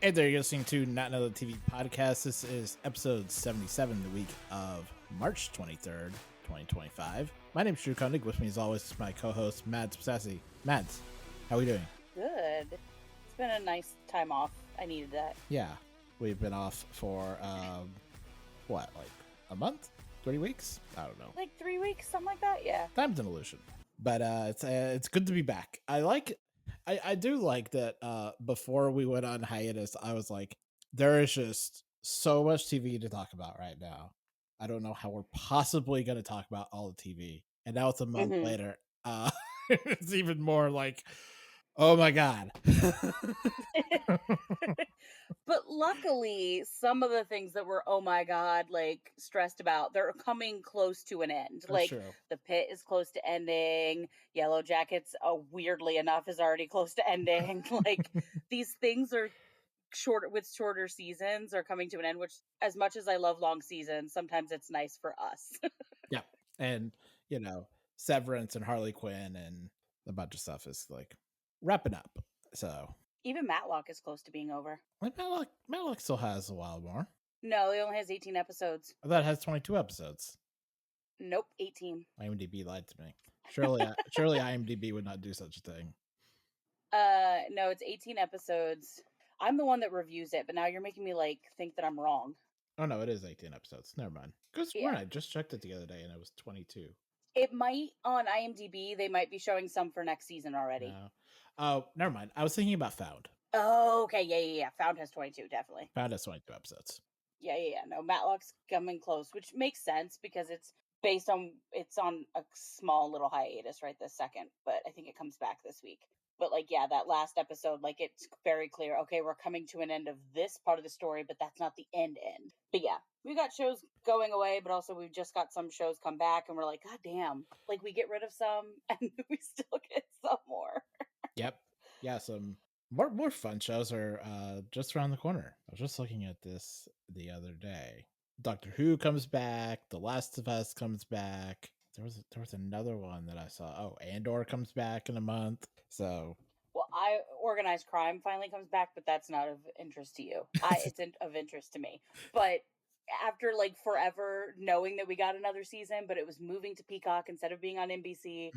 Hey there, you're listening to Not Another TV Podcast. This is episode 77, the week of March 23rd, 2025. My name is Drew Koenig. With me, as always, is my co-host, Mads Sassy. Mads, how are we doing? Good. It's been a nice time off. I needed that. Yeah, we've been off for, like a month? 3 weeks? I don't know. Like 3 weeks, something like that? Yeah. Time's an illusion. But it's good to be back. I do like that before we went on hiatus, I was like, there is just so much TV to talk about right now. I don't know how we're possibly going to talk about all the TV. And now it's a month later. It's even more like, oh my God. But luckily, some of the things that were, oh my God, like stressed about, they're coming close to an end. That's like true. The Pitt is close to ending. Yellowjackets, weirdly enough, is already close to ending. Like these things are shorter seasons are coming to an end, which as much as I love long seasons, sometimes it's nice for us. Yeah. And, Severance and Harley Quinn and a bunch of stuff is like wrapping up. So Even Matlock is close to being over. Matlock still has a while more. No, it only has 18 episodes. I thought it has 22 episodes. Nope, 18. IMDb lied to me. Surely IMDb would not do such a thing. No, it's 18 episodes. I'm the one that reviews it, but now you're making me think that I'm wrong. Oh no, it is 18 episodes. Never mind. Because I just checked it the other day and it was 22. It might on IMDb. They might be showing some for next season already. No. Oh, never mind. I was thinking about Found. Oh, okay. Yeah. Found has 22, definitely. Found has 22 episodes. Yeah. No, Matlock's coming close, which makes sense because it's on a small little hiatus right this second, but I think it comes back this week. But that last episode, it's very clear. Okay, we're coming to an end of this part of the story, but that's not the end. But yeah, we got shows going away, but also we've just got some shows come back, and we're like, God damn! We get rid of some, and we still get some more. Yep. Yeah, some more fun shows are just around the corner. I was just looking at this the other day. Doctor Who comes back. The Last of Us comes back. There was another one that I saw. Oh, Andor comes back in a month. So, well, Organized Crime finally comes back, but that's not of interest to you. It's of interest to me. But after forever knowing that we got another season, but it was moving to Peacock instead of being on NBC,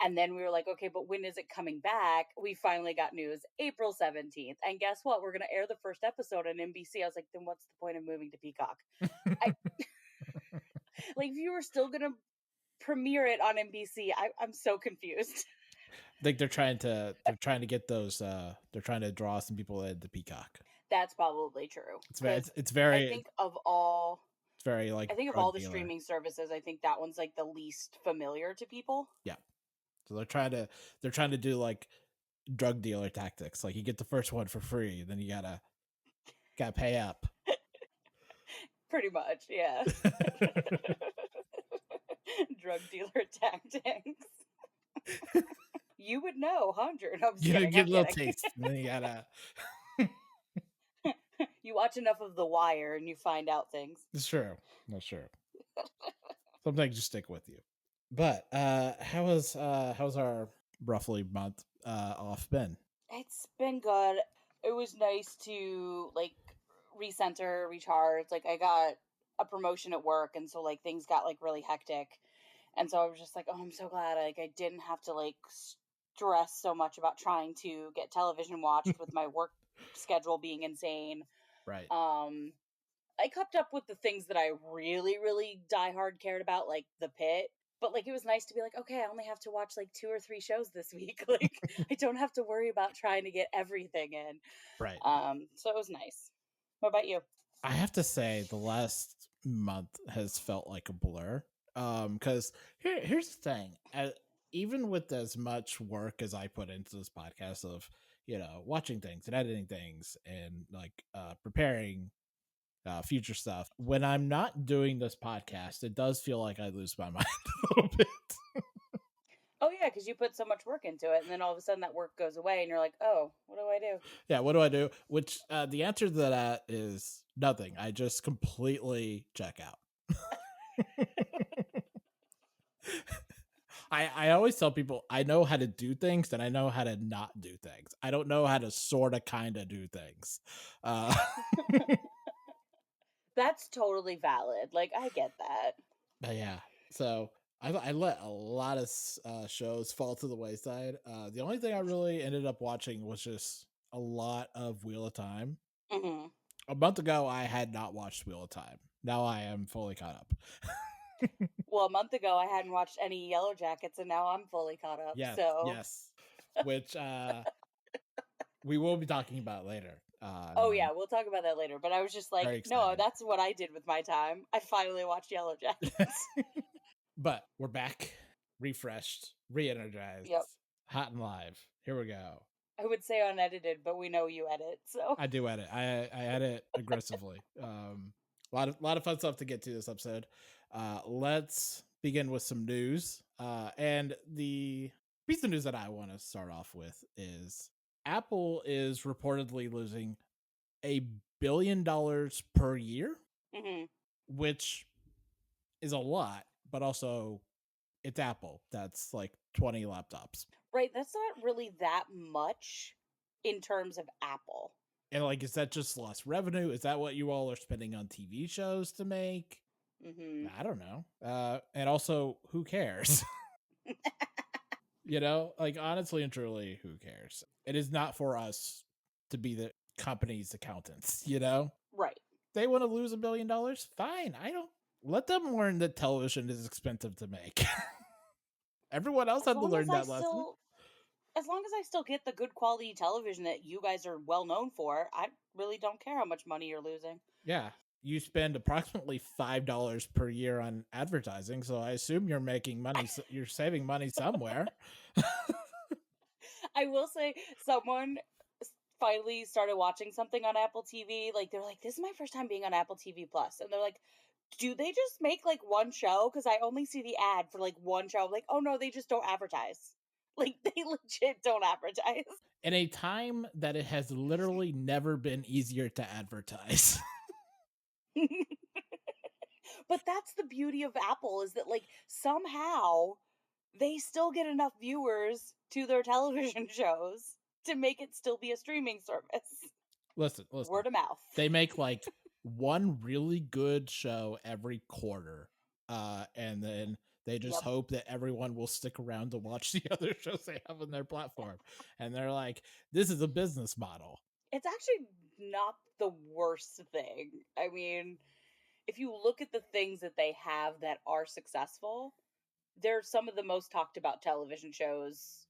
and then we were like, okay, but when is it coming back? We finally got news, April 17th, and guess what? We're gonna air the first episode on NBC. I was like, then what's the point of moving to Peacock? If you were still gonna premiere it on NBC, I'm so confused. They're trying to get those. They're trying to draw some people into Peacock. That's probably true. It's very. I think of all. It's very I think of all the streaming services, I think that one's the least familiar to people. Yeah, so they're trying to do drug dealer tactics. You get the first one for free, then you gotta pay up. Pretty much, yeah. Drug dealer tactics. You would know, 100. You get a little taste, and then you gotta. You watch enough of The Wire, and you find out things. It's true. That's true. Some things just stick with you. But how's our roughly month off been? It's been good. It was nice to recenter, recharge. I got a promotion at work, and so things got really hectic, and so I was just oh, I'm so glad I didn't have to stress so much about trying to get television watched with my work schedule being insane. Right. I kept up with the things that I really, really diehard cared about, like The Pitt. But it was nice to be okay, I only have to watch 2 or 3 shows this week. I don't have to worry about trying to get everything in. Right. So it was nice. What about you? I have to say the last month has felt like a blur. Because here's the thing. Even with as much work as I put into this podcast of, watching things and editing things and preparing future stuff, when I'm not doing this podcast, it does feel like I lose my mind a little bit. Oh yeah, because you put so much work into it, and then all of a sudden that work goes away, and you're like, oh, what do I do? Yeah, what do I do? Which the answer to that is nothing. I just completely check out. I always tell people I know how to do things and I know how to not do things. I don't know how to sort of kind of do things. Uh, That's totally valid. Like, I get that. but yeah, so I let a lot of shows fall to the wayside. The only thing I really ended up watching was just a lot of Wheel of Time. Hmm. A month ago, I had not watched Wheel of Time. Now I am fully caught up. Well, a month ago, I hadn't watched any Yellowjackets, and now I'm fully caught up. Yes, So, yes. Which we will be talking about later. oh yeah, we'll talk about that later. But I was just like, Very no, excited. that's what I did with my time. I finally watched Yellowjackets. But we're back, refreshed, re-energized, Yep. hot and live. Here we go. I would say unedited, but we know you edit, so I do edit. I edit aggressively. A lot of fun stuff to get to this episode. Let's begin with some news. And the piece of news that I want to start off with is Apple is reportedly losing $1 billion per year, hmm which is a lot, but also it's Apple. That's like 20 laptops. right. That's not really that much in terms of Apple. And like, is that just lost revenue? Is that what you all are spending on TV shows to make? Hmm. I don't know. And also, who cares? You know, like honestly and truly, who cares? It is not for us to be the company's accountants, you know? Right. They want to lose $1 billion? Fine. I don't let them learn that television is expensive to make. Everyone else As had to long as learn I that lesson. still, as long as I still get the good quality television that you guys are well known for, I really don't care how much money you're losing. Yeah. You spend approximately $5 per year on advertising, so I assume you're making money. You're saving money somewhere. I will say, someone finally started watching something on Apple TV. Like, they're like, "This is my first time being on Apple TV Plus," and they're like, "Do they just make like one show? Because I only see the ad for like one show." I'm like, "Oh no, they just don't advertise. Like, they legit don't advertise." In a time that it has literally never been easier to advertise. But that's the beauty of Apple, is that like somehow they still get enough viewers to their television shows to make it still be a streaming service. Listen. Word of mouth. They make like one really good show every quarter. And then they just Yep. hope that everyone will stick around to watch the other shows they have on their platform. And they're like, this is a business model. It's actually not the worst thing. I mean, if you look at the things that they have that are successful, they're some of the most talked about television shows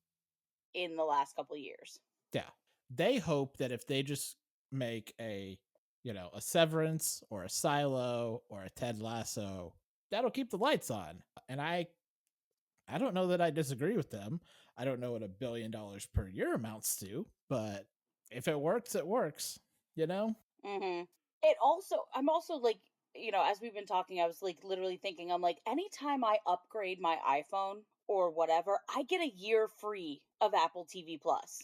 in the last couple of years. Yeah. They hope that if they just make a Severance or a Silo or a Ted Lasso, that'll keep the lights on. And I don't know that I disagree with them. I don't know what $1 billion per year amounts to, but if it works, it works, you know? Hmm. It also, I'm also like, as we've been talking, I was like literally thinking, I'm like, anytime I upgrade my iPhone or whatever, I get a year free of Apple TV Plus.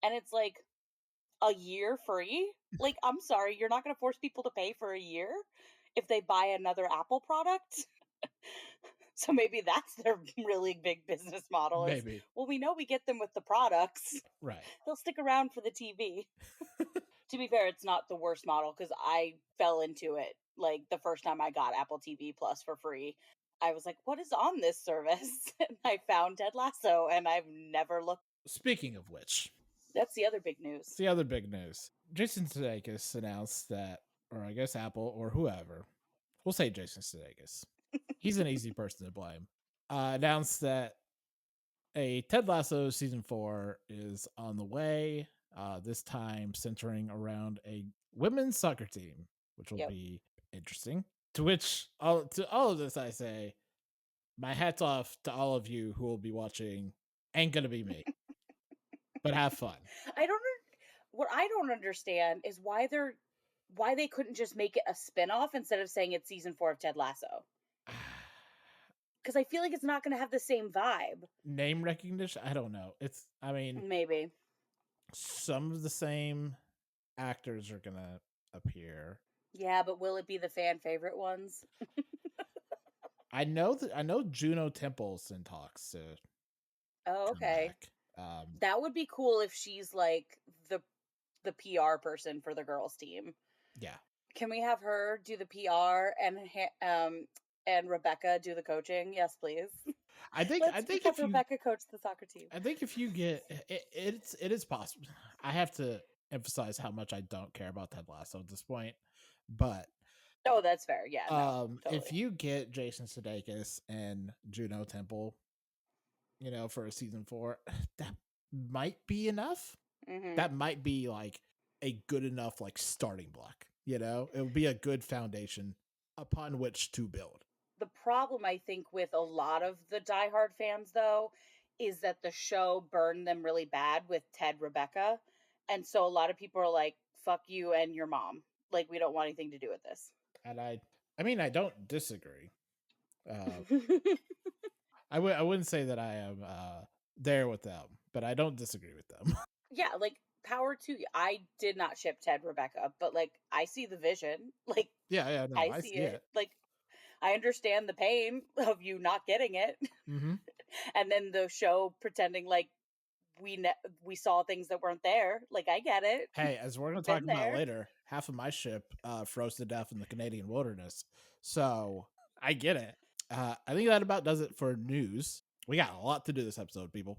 And it's like, a year free? Like, I'm sorry, you're not going to force people to pay for a year if they buy another Apple product? So maybe that's their really big business model is, Maybe. well, we know we get them with the products. Right. They'll stick around for the TV. To be fair, it's not the worst model because I fell into it like the first time I got Apple TV Plus for free. I was like, what is on this service? And I found Ted Lasso, and I've never looked. Speaking of which, That's the other big it's news. the other big news. Jason Sudeikis announced that, or I guess Apple or whoever, we'll say Jason Sudeikis. He's an easy person to blame. Announced that a Ted Lasso season 4 is on the way. This time centering around a women's soccer team, which will Yep. be interesting. To which, to all of this, I say, my hat's off to all of you who will be watching. Ain't gonna be me, but have fun. I don't. What I don't understand is why they couldn't just make it a spin-off instead of saying it's season 4 of Ted Lasso. Because I feel like it's not going to have the same vibe. Name recognition? I don't know. I mean, Maybe. some of the same actors are gonna appear. Yeah, but will it be the fan favorite ones? I know Juno Temple's in talks to Oh, come okay. back. That would be cool if she's like the PR person for the girls team. Yeah. Can we have her do the PR and Rebecca do the coaching? Yes, please. I think Let's have Rebecca coach the soccer team. I think if you get it is possible. I have to emphasize how much I don't care about Ted Lasso at this point, but Oh, that's fair. Yeah, no, totally. if you get Jason Sudeikis and Juno Temple, you know, for a season 4, that might be enough. Mm-hmm. That might be like a good enough like starting block. You know, it would be a good foundation upon which to build. The problem, I think, with a lot of the diehard fans, though, is that the show burned them really bad with Ted Rebecca. And so a lot of people are like, fuck you and your mom. Like, we don't want anything to do with this. And I mean, I don't disagree. I wouldn't say that I am there with them, but I don't disagree with them. Yeah, like, power to you. I did not ship Ted Rebecca, but like, I see the vision. Like, yeah, no, I see it. Like, I understand the pain of you not getting it. Mm-hmm. And then the show pretending like we saw things that weren't there. Like, I get it. Hey, as we're going to talk about later, half of my ship froze to death in the Canadian wilderness. So I get it. I think that about does it for news. We got a lot to do this episode, people.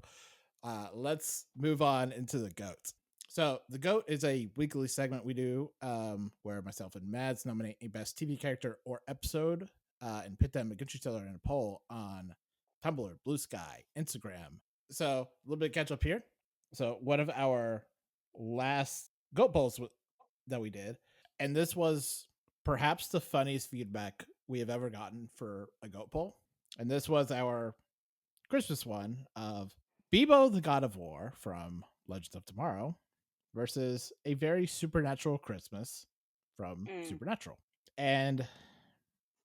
Let's move on into the GOAT. So the GOAT is a weekly segment we do where myself and Mads nominate a best TV character or episode and pit them against each other in a poll on Tumblr, Blue Sky, Instagram. So a little bit of catch up here. So one of our last GOAT polls that we did, and this was perhaps the funniest feedback we have ever gotten for a GOAT poll. And this was our Christmas one of Bebo the God of War from Legends of Tomorrow versus A Very Supernatural Christmas from Supernatural. And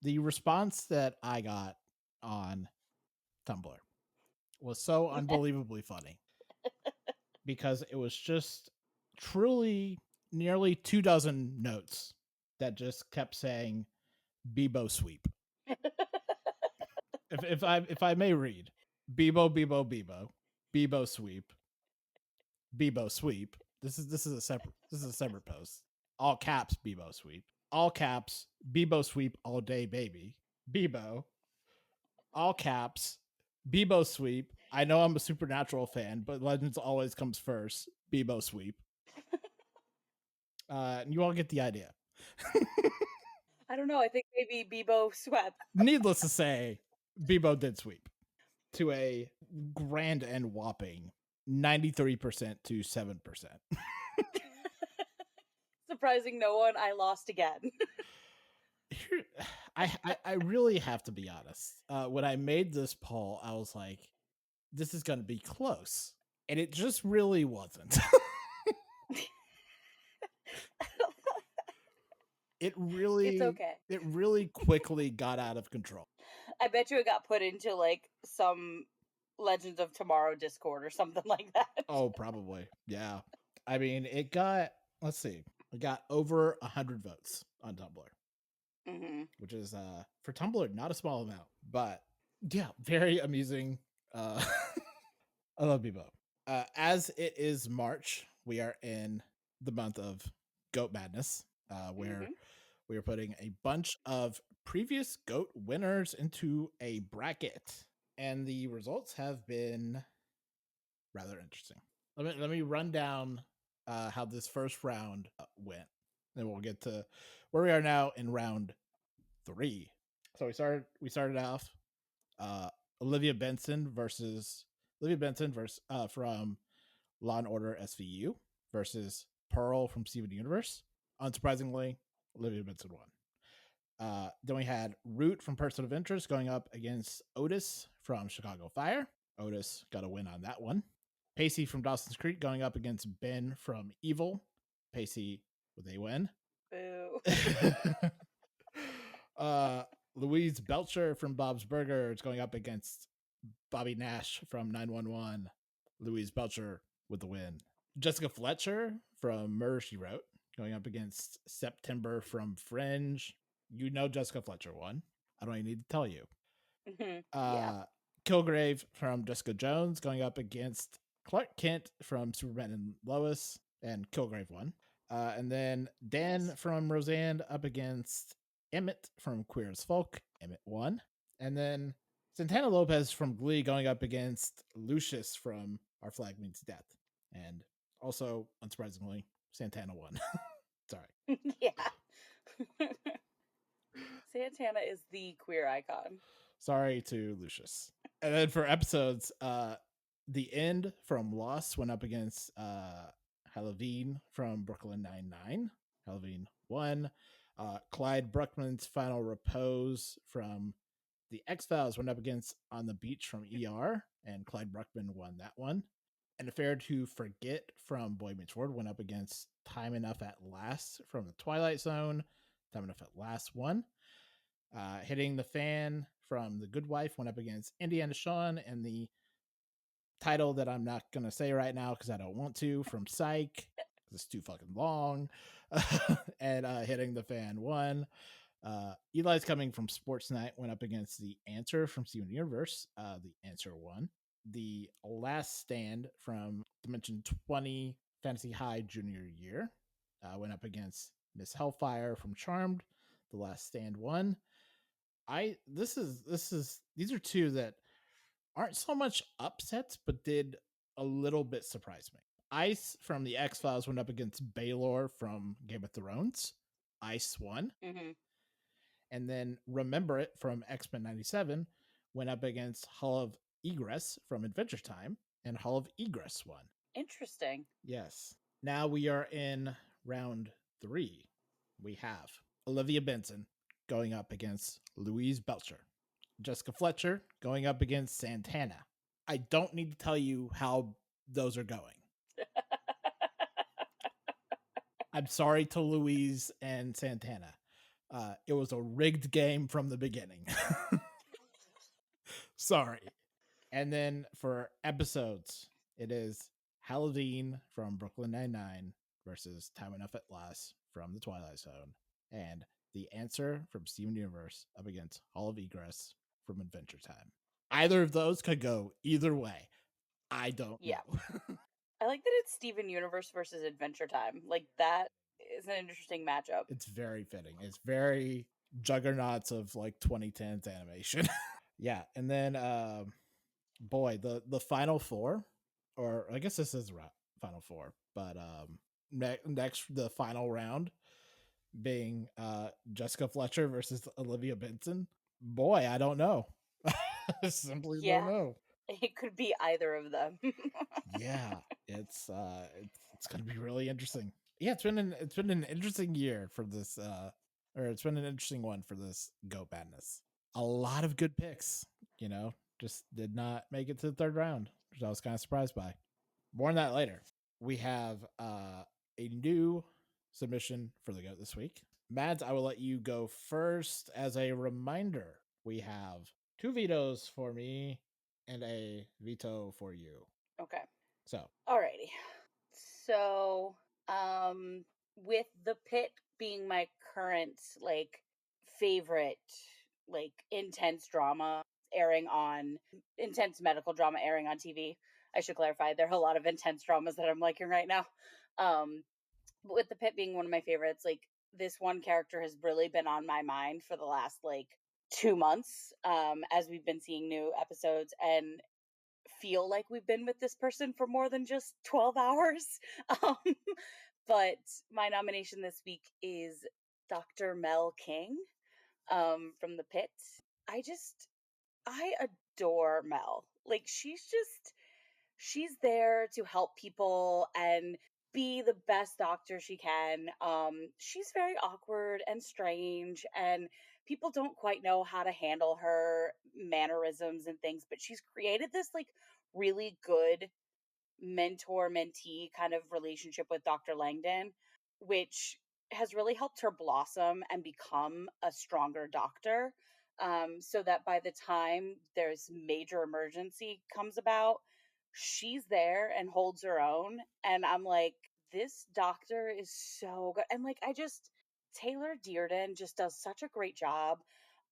the response that I got on Tumblr was so unbelievably funny because it was just truly nearly 24 notes that just kept saying Bebo sweep. if I may read, Bebo Bebo sweep, Bebo sweep. This is a separate post. All caps Bebo sweep. All caps Bebo sweep all day baby. Bebo. All caps Bebo sweep. I know I'm a Supernatural fan, but Legends always comes first. Bebo sweep. You all get the idea. I don't know. I think maybe Bebo swept. Needless to say, Bebo did sweep to a grand and whopping 93% to 7%. Surprising no one, I lost again. Here, I really have to be honest. When I made this poll, I was like, this is going to be close. And it just really wasn't. It's okay. It really quickly got out of control. I bet you it got put into like some Legends of Tomorrow Discord or something like that. Oh, probably. Yeah. I mean, it got, let's see, it got over 100 votes on Tumblr, which is, for Tumblr, not a small amount, but yeah, very amusing. I love Bebo. As it is March, we are in the month of Goat Madness, where we are putting a bunch of previous GOAT winners into a bracket, and the results have been rather interesting. Let me run down how this first round went, then we'll get to where we are now in round 3. So we started off Olivia Benson from Law and Order SVU versus Pearl from Steven Universe. Unsurprisingly, Olivia Benson won. Then we had Root from Person of Interest going up against Otis from Chicago Fire. Otis got a win on that one. Pacey from Dawson's Creek going up against Ben from Evil. Pacey with a win. Boo. Louise Belcher from Bob's Burgers going up against Bobby Nash from 911. Louise Belcher with the win. Jessica Fletcher from Murder, She Wrote going up against September from Fringe. You know Jessica Fletcher won. I don't even need to tell you. Yeah. Kilgrave from Jessica Jones going up against Clark Kent from Superman and Lois, and Kilgrave won. And then Dan Nice. from Roseanne up against Emmett from Queer as Folk. Emmett won. And then Santana Lopez from Glee going up against Lucius from Our Flag Means Death. And also, unsurprisingly, Santana won. Sorry. Yeah. Santana is the queer icon. Sorry to Lucius. And then for episodes, The End from Lost went up against Halloween from Brooklyn Nine-Nine. Halloween won. Clyde Bruckman's Final Repose from The X-Files went up against On the Beach from ER, and Clyde Bruckman won that one. An Affair to Forget from Boy Meets World went up against Time Enough at Last from The Twilight Zone. Time Enough at Last won. Hitting the Fan from The Good Wife went up against Indiana Shawn, and the title that I'm not going to say right now because I don't want to from Psych because it's too fucking long. And Hitting the Fan won. Eli's Coming from Sports Night went up against The Answer from Steven Universe. The Answer won. The Last Stand from Dimension 20 Fantasy High Junior Year went up against Miss Hellfire from Charmed. The Last Stand won. These are two that aren't so much upsets, but did a little bit surprise me. Ice from the X-Files went up against Baylor from Game of Thrones. Ice won. Mm-hmm. And then Remember It from X-Men 97 went up against Hall of Egress from Adventure Time, and Hall of Egress won. Interesting. Yes. Now we are in round 3. We have Olivia Benson going up against Louise Belcher. Jessica Fletcher going up against Santana. I don't need to tell you how those are going. I'm sorry to Louise and Santana. It was a rigged game from the beginning. Sorry. And then for episodes, it is Halloween from Brooklyn Nine-Nine versus Time Enough at Last from The Twilight Zone, and The Answer from Steven Universe up against Hall of Egress from Adventure Time. Either of those could go either way. I don't know. I like that it's Steven Universe versus Adventure Time. Like, that is an interesting matchup. It's very fitting. It's very juggernauts of like 2010s animation. Yeah, and then boy, the final four, or I guess this is final four, but next the final round being Jessica Fletcher versus Olivia Benson. Boy, I don't know. I simply don't know. It could be either of them. Yeah, it's gonna be really interesting. Yeah, it's been an interesting year for this or it's been an interesting one for this Go Madness. A lot of good picks, just did not make it to the third round, which I was kind of surprised by. More on that later. We have a new submission for the GOAT this week. Mads, I will let you go first. As a reminder, we have 2 vetoes for me and a veto for you. Okay. So, alrighty. So, with the Pitt being my current favorite intense drama airing on intense medical drama airing on TV. I should clarify, there are a lot of intense dramas that I'm liking right now. But with the Pitt being one of my favorites, this one character has really been on my mind for the last 2 months, as we've been seeing new episodes and feel like we've been with this person for more than just 12 hours. Um, but my nomination this week is Dr. Mel King, from the Pitt. I adore Mel. She's there to help people and be the best doctor she can. She's very awkward and strange, and people don't quite know how to handle her mannerisms and things, but she's created this really good mentor mentee kind of relationship with Dr. Langdon, which has really helped her blossom and become a stronger doctor. So that by the time there's major emergency comes about, she's there and holds her own. And I'm like, this doctor is so good. And Taylor Dearden just does such a great job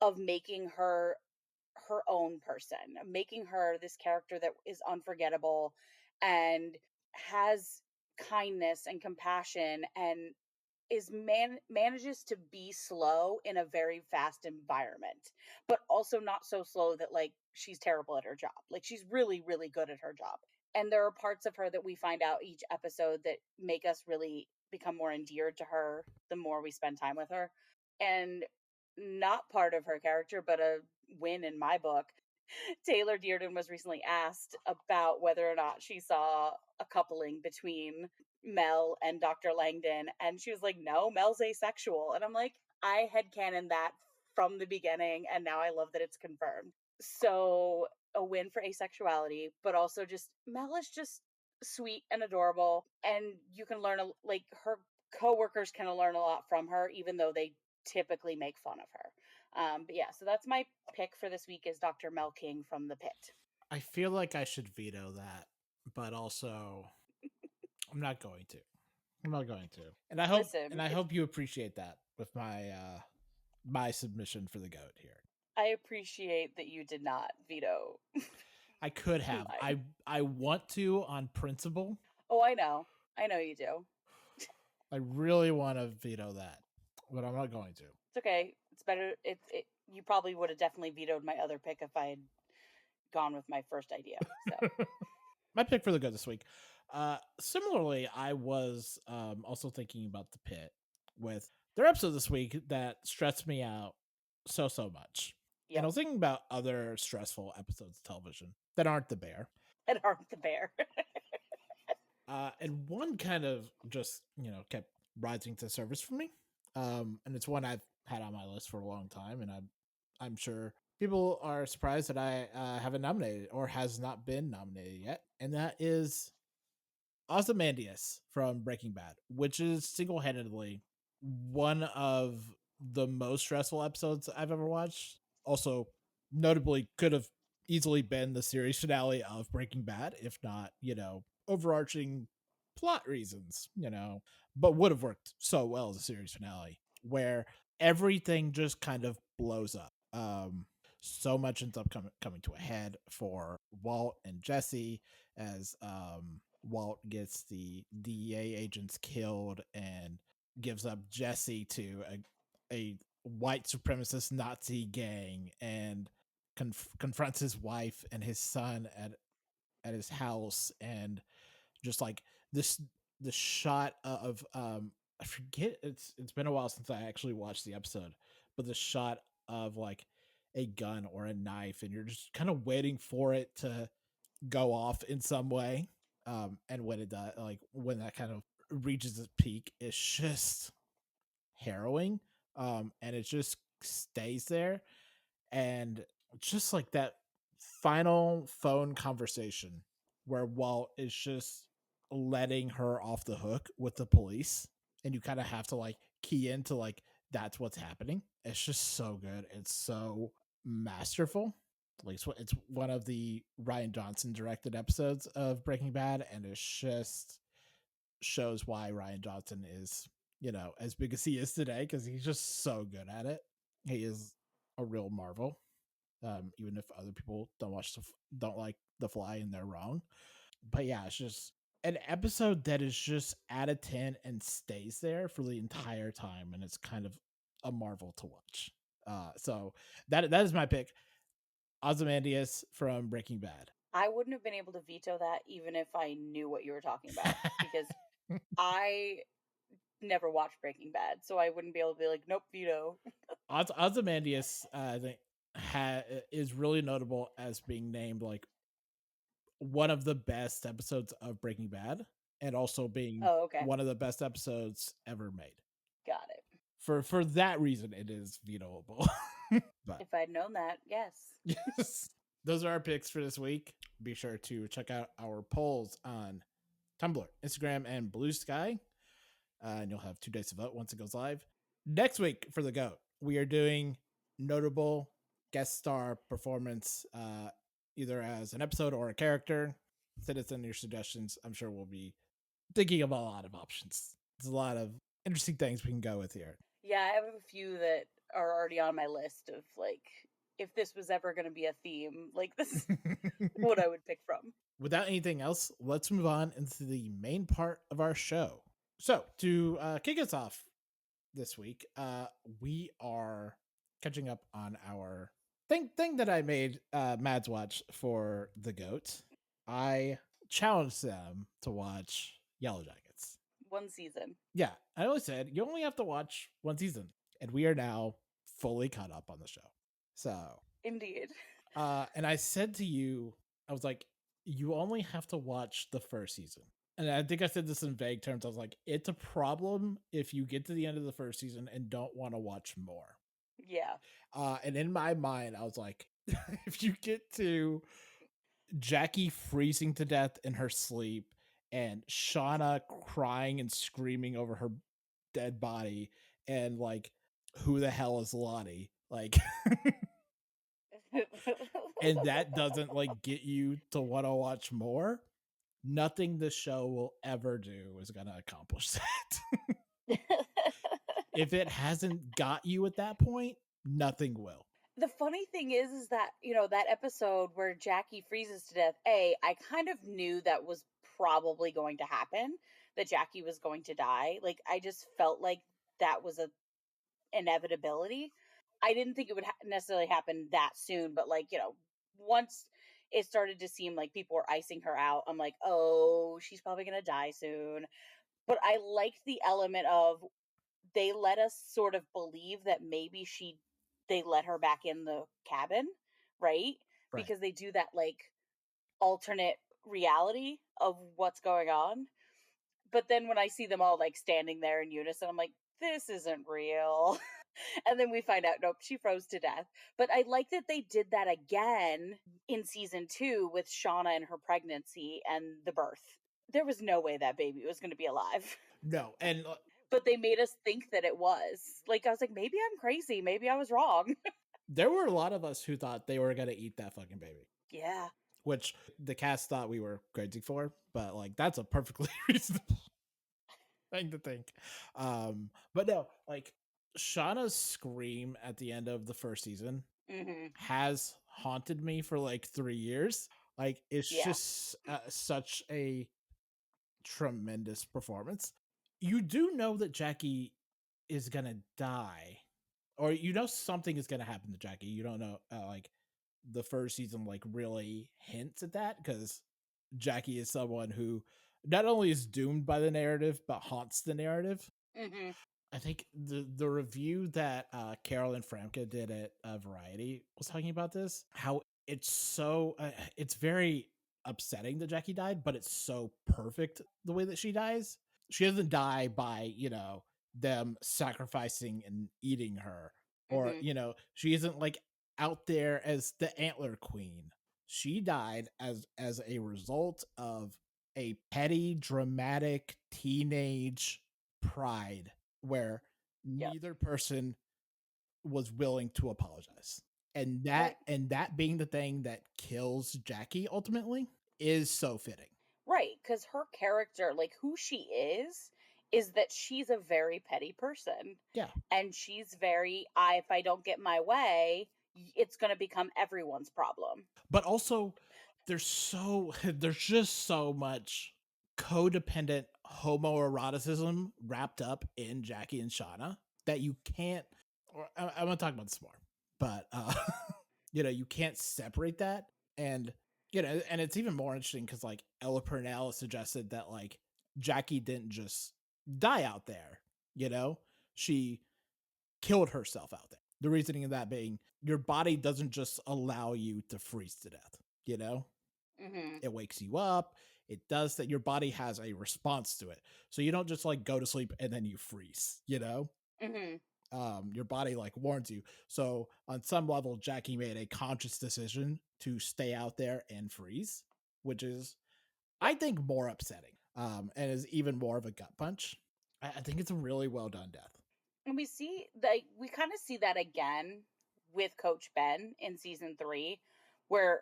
of making her her own person, making her this character that is unforgettable and has kindness and compassion and manages to be slow in a very fast environment, but also not so slow that like she's terrible at her job. Like she's really really good at her job. And there are parts of her that we find out each episode that make us really become more endeared to her the more we spend time with her. And not part of her character, but a win in my book. Taylor Dearden was recently asked about whether or not she saw a coupling between Mel and Dr. Langdon, and she was like, no, Mel's asexual. And I'm like, I headcanon that from the beginning, and now I love that it's confirmed. So a win for asexuality, but also just Mel is just sweet and adorable, and you can learn like her coworkers can learn a lot from her, even though they typically make fun of her. But yeah, so that's my pick for this week is Dr. Mel King from the Pit. I feel like I should veto that, but also I'm not going to. I'm not going to. And Listen, I hope you appreciate that with my submission for the goat here. I appreciate that you did not veto I could have. mine. I want to on principle. Oh, I know you do. I really want to veto that, but I'm not going to. It's okay. It's better. You probably would have definitely vetoed my other pick if I had gone with my first idea. So My pick for the goat this week. Similarly, I was also thinking about the Pit with their episode this week that stressed me out so much. yep. And I was thinking about other stressful episodes of television that aren't The Bear. And aren't the bear. And one kind of just, kept rising to the surface for me. And it's one I've had on my list for a long time. And I'm sure people are surprised that I haven't nominated or has not been nominated yet. And that is Ozymandias from Breaking Bad, which is single-handedly one of the most stressful episodes I've ever watched. Also, notably, could have easily been the series finale of Breaking Bad, if not, overarching plot reasons, but would have worked so well as a series finale where everything just kind of blows up. So much ends up coming to a head for Walt and Jesse as Walt gets the DEA agents killed and gives up Jesse to a white supremacist Nazi gang and confronts his wife and his son at his house, and just like this the shot of I forget, it's been a while since I actually watched the episode, but the shot of like a gun or a knife and you're just kind of waiting for it to go off in some way, and when it does, like when that kind of reaches its peak, it's just harrowing, and it just stays there. And just like that final phone conversation where Walt is just letting her off the hook with the police, and you kind of have to like key into like that's what's happening. It's just so good. It's so masterful. Like it's one of the Ryan Johnson directed episodes of Breaking Bad, and it's just shows why Ryan Johnson is, as big as he is today, because he's just so good at it. He is a real marvel. Even if other people don't like The Fly and they're wrong. But yeah, it's just an episode that is just at a 10 and stays there for the entire time, and it's kind of a marvel to watch. So that is my pick. Ozymandias from Breaking Bad. I wouldn't have been able to veto that even if I knew what you were talking about because I never watched Breaking Bad, so I wouldn't be able to be like, nope, veto. Ozymandias, I think, is really notable as being named like one of the best episodes of Breaking Bad, and also being Oh, okay. one of the best episodes ever made. Got it. For that reason, it is vetoable. But if I'd known that, yes. Yes, those are our picks for this week. Be sure to check out our polls on Tumblr, Instagram, and Blue Sky. And you'll have 2 days to vote once it goes live. Next week for the GOAT, we are doing notable guest star performance, either as an episode or a character. Send us in your suggestions. I'm sure we'll be thinking of a lot of options. There's a lot of interesting things we can go with here. Yeah, I have a few that are already on my list of like if this was ever going to be a theme, like this is what I would pick from. Without anything else, let's move on into the main part of our show. So, to kick us off this week, we are catching up on our thing that I made Mads watch for the GOAT. I challenged them to watch Yellowjackets. One season. Yeah, I always said you only have to watch one season, and we are now fully caught up on the show. So, Indeed. and I said to you, I was like, you only have to watch the first season. And I think I said this in vague terms. I was like, it's a problem if you get to the end of the first season and don't want to watch more. Yeah. And in my mind, I was like, if you get to Jackie freezing to death in her sleep and Shauna crying and screaming over her dead body and like, who the hell is Lottie? Like, and that doesn't like get you to want to watch more, nothing the show will ever do is going to accomplish that. If it hasn't got you at that point, nothing will. The funny thing is that, that episode where Jackie freezes to death, I kind of knew that was probably going to happen, that Jackie was going to die. Like, I just felt like that was a inevitability. I didn't think it would necessarily happen that soon, but like, once it started to seem like people were icing her out, I'm like, oh, she's probably going to die soon. But I liked the element of they let us sort of believe that maybe they let her back in the cabin, right? Because they do that like alternate reality of what's going on. But then when I see them all like standing there in unison, I'm like, this isn't real. And then we find out, nope, she froze to death. But I like that they did that again in season 2 with Shauna and her pregnancy and the birth. There was no way that baby was going to be alive. No, and but they made us think that it was. Like, I was like, maybe I'm crazy. Maybe I was wrong. There were a lot of us who thought they were going to eat that fucking baby. Yeah. Which the cast thought we were crazy for, but like that's a perfectly reasonable thing to think. But no, like Shauna's scream at the end of the first season has haunted me for like 3 years. Like it's just such a tremendous performance. You do know that Jackie is gonna die, or something is gonna happen to Jackie. You don't know, like the first season like really hints at that because Jackie is someone who not only is doomed by the narrative but haunts the narrative. I think the review that Carolyn Framke did at Variety was talking about this, how it's so it's very upsetting that Jackie died, but it's so perfect the way that she dies. She doesn't die by them sacrificing and eating her, or she isn't like out there as the antler queen. She died as a result of a petty, dramatic teenage pride where neither person was willing to apologize. And that being the thing that kills Jackie ultimately is so fitting. Right, because her character, like who she is that she's a very petty person. Yeah. And she's very, if I don't get my way, it's going to become everyone's problem. But also, there's just so much codependent homoeroticism wrapped up in Jackie and Shauna that you can't, or I'm going to talk about this more, but, you can't separate that. And, and it's even more interesting because like Ella Purnell suggested that like Jackie didn't just die out there, she killed herself out there. The reasoning of that being your body doesn't just allow you to freeze to death, It wakes you up. It does that. Your body has a response to it. So you don't just like go to sleep and then you freeze, your body like warns you. So on some level, Jackie made a conscious decision to stay out there and freeze, which is, I think, more upsetting and is even more of a gut punch. I think it's a really well done death. And we kind of see that again with Coach Ben in season 3, where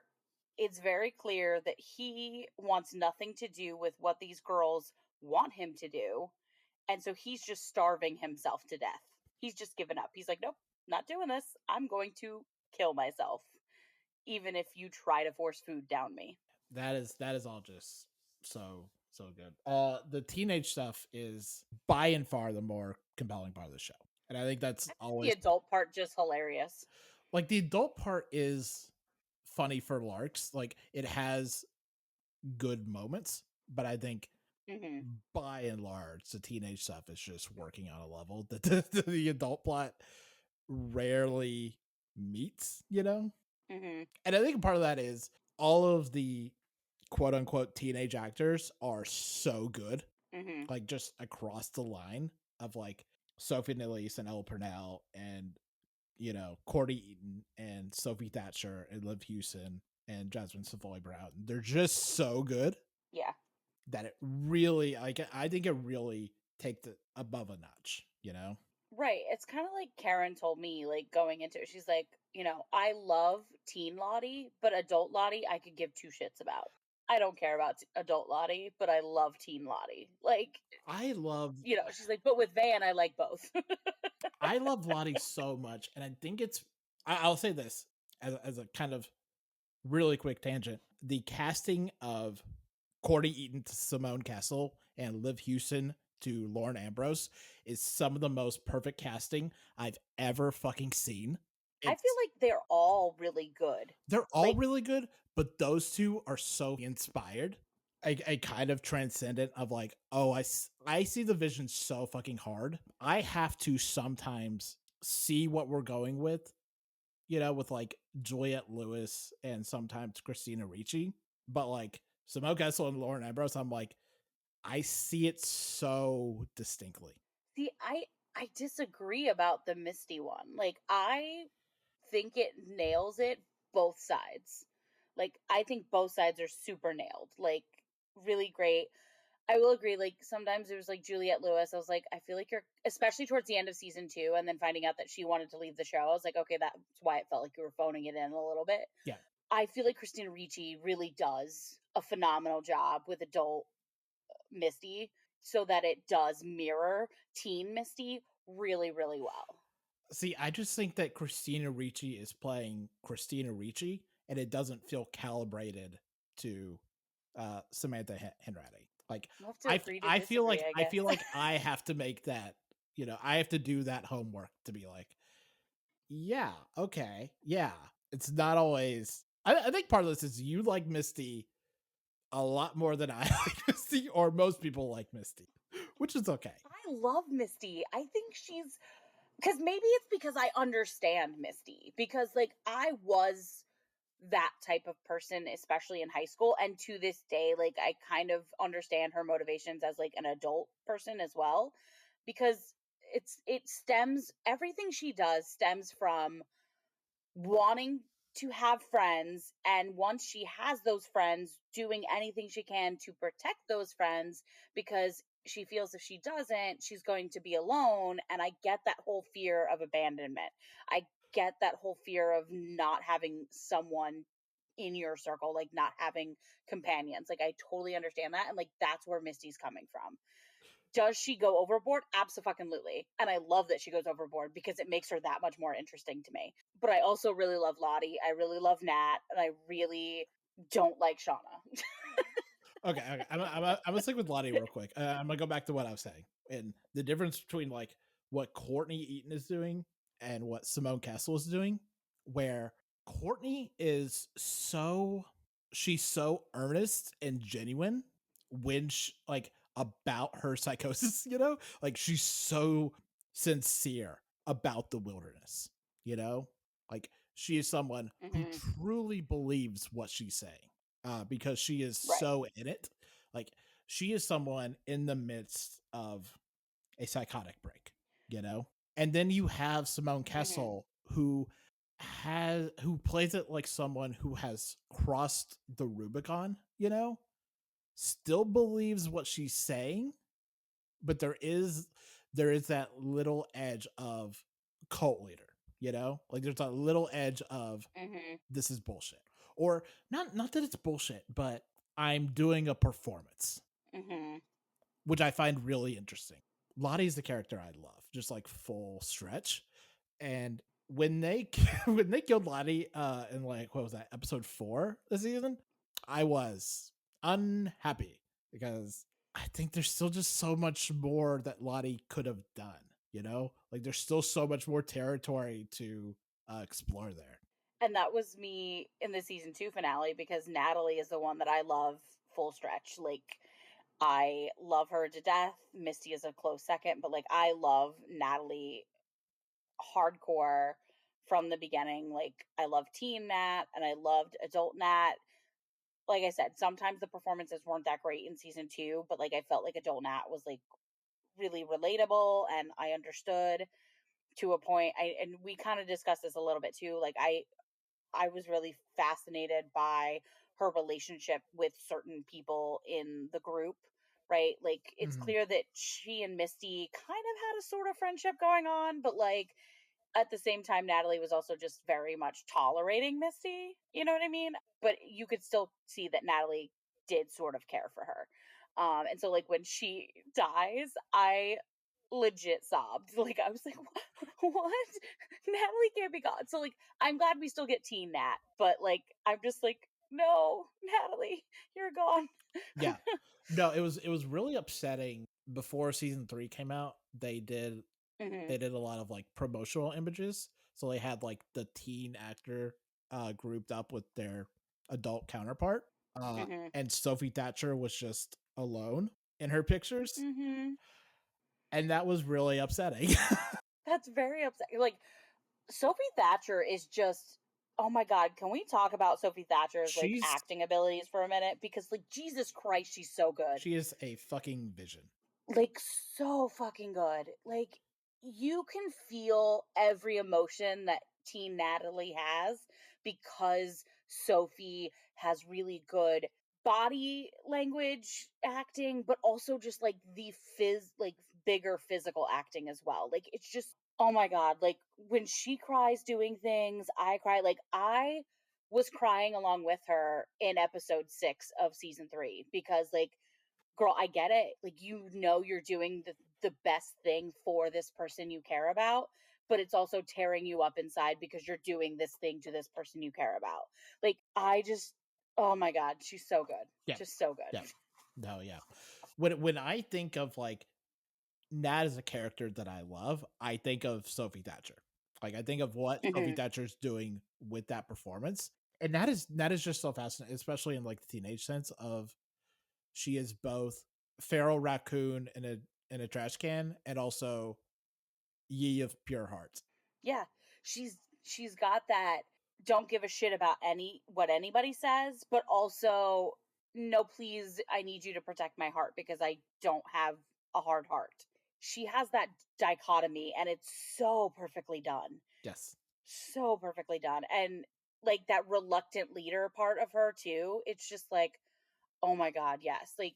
it's very clear that he wants nothing to do with what these girls want him to do. And so he's just starving himself to death. He's just given up. He's like, nope, not doing this. I'm going to kill myself, even if you try to force food down me. That is all just so good. The teenage stuff is by and far the more compelling part of the show, and I think that's I find the always adult part just hilarious. like the adult part is funny for larks. Like it has good moments, but I think Hmm. by and large the teenage stuff is just working on a level that the adult plot rarely meets. Hmm. And I think part of that is all of the quote unquote teenage actors are so good, Hmm. like just across the line of like Sophie Nélisse and Elle Purnell and Cordy Eaton and Sophie Thatcher and Liv Hewson and Jasmine Savoy Brown. They're just so good Yeah. that it really, like, I think it really takes it above a notch. Right. It's kind of like Karen told me, like going into it. She's like, I love teen Lottie, but adult Lottie, I could give two shits about. I don't care about adult Lottie, but I love teen Lottie. Like, I love she's like, but with Van, I like both. I love Lottie so much, and I think I'll say this as a kind of really quick tangent. The casting of Cordy Eaton to Simone Castle and Liv Hewson to Lauren Ambrose is some of the most perfect casting I've ever fucking seen. I feel It's like they're all really good. They're all Like, really good, but those two are so inspired. A kind of transcendent of like, oh, I see the vision so fucking hard. I have to sometimes see what we're going with like Juliette Lewis and sometimes Christina Ricci. But like Simone Kessel and Lauren Ambrose, I'm like, I see it so distinctly. see, I disagree about the Misty one. Like, I think it nails it both sides. Like, I think both sides are super nailed. Like, really great. I will agree. Like, sometimes there was like Juliette Lewis. I was like, I feel like you're, especially towards the end of season 2, and then finding out that she wanted to leave the show. I was like, okay, that's why it felt like you were phoning it in a little bit. Yeah. I feel like Christina Ricci really does a phenomenal job with adult Misty so that it does mirror teen Misty really, really well. See, I just think that Christina Ricci is playing Christina Ricci, and it doesn't feel calibrated to Samantha Henretti. Like We'll have to I, agree to I feel disagree, like I I guess. feel like I have to make that. I have to do that homework to be like, yeah, okay, yeah. It's not always. I think part of this is you like Misty a lot more than I like Misty, or most people like Misty, which is okay. I love Misty. I think she's because maybe it's because I understand Misty because like I was that type of person especially in high school, and to this day like I kind of understand her motivations as like an adult person as well, because it stems, everything she does stems from wanting to have friends, and once she has those friends, doing anything she can to protect those friends because she feels if she doesn't, she's going to be alone. And I get that whole fear of abandonment. I get that whole fear of not having someone in your circle, like not having companions. Like I totally understand that, and like that's where Misty's coming from. Does she go overboard? Absolutely. And I love that she goes overboard because it makes her that much more interesting to me. But I also really love Lottie. I really love Nat. And I really don't like Shauna. Okay. I'm gonna stick with Lottie real quick. I'm gonna go back to what I was saying and the difference between like what Courtney Eaton is doing and what Simone Castle is doing. Where Courtney is she's so earnest and genuine when like about her psychosis. Like she's so sincere about the wilderness. Like she is someone who Hmm. truly believes what she's saying because she is Right. so in it. Like she is someone in the midst of a psychotic break, you know? And then you have Simone Hmm. Kessel who plays it like someone who has crossed the Rubicon, still believes what she's saying, but there is that little edge of cult leader. Like there's a little edge of Hmm. this is bullshit. Or not that it's bullshit, but I'm doing a performance, Hmm. which I find really interesting. Lottie's the character I love, just like full stretch. And when they when they killed Lottie in like what was that episode 4 this season, I was unhappy because I think there's still just so much more that Lottie could have done. You know, like there's still so much more territory to explore there. And that was me in the season 2 finale because Natalie is the one that I love full stretch. Like, I love her to death. Misty is a close second, but like I love Natalie hardcore from the beginning. Like, I love teen Nat and I loved adult Nat. Like I said, sometimes the performances weren't that great in season 2, but like I felt like adult Nat was like really relatable and I understood to a point. And we kind of discussed this a little bit too. Like, I was really fascinated by her relationship with certain people in the group, right? Like, it's Mhm. clear that she and Misty kind of had a sort of friendship going on, but like at the same time, Natalie was also just very much tolerating Misty. You know what I mean? But you could still see that Natalie did sort of care for her. And so, like, when she dies, I legit sobbed. Like, I was like, what? Natalie can't be gone. So, like, I'm glad we still get teen Nat, but like, I'm just like, no, Natalie, you're gone. Yeah. No, it was really upsetting before season 3 came out. Hmm. They did a lot of like promotional images. So they had like the teen actor grouped up with their adult counterpart. Hmm. And Sophie Thatcher was just alone in her pictures. Hmm. And that was really upsetting. That's very upsetting. Like, Sophie Thatcher is just, oh my god, can we talk about Sophie Thatcher's like she's acting abilities for a minute? Because like Jesus Christ, she's so good. she is a fucking vision. Like, so fucking good. Like, you can feel every emotion that teen Natalie has because Sophie has really good body language acting, but also just like the bigger physical acting as well. Like, it's just, oh my god, like when she cries doing things, I cry. Like, I was crying along with her in episode 6 of season 3 because like, girl, I get it. Like, you're doing the best thing for this person you care about, but it's also tearing you up inside because you're doing this thing to this person you care about. Like, I just, oh my god, she's so good. Yeah. Just so good. Yeah. No, yeah. When I think of like Nat as a character that I love, I think of Sophie Thatcher. Like I think of what Sophie Hmm. Thatcher's doing with that performance. And that is just so fascinating, especially in like the teenage sense of she is both feral raccoon in a trash can and also ye of pure heart. Yeah. She's got that don't give a shit about what anybody says, but also no, please, I need you to protect my heart because I don't have a hard heart. She has that dichotomy and it's so perfectly done. Yes. So perfectly done. And like that reluctant leader part of her too. It's just like, oh my god, yes. Like,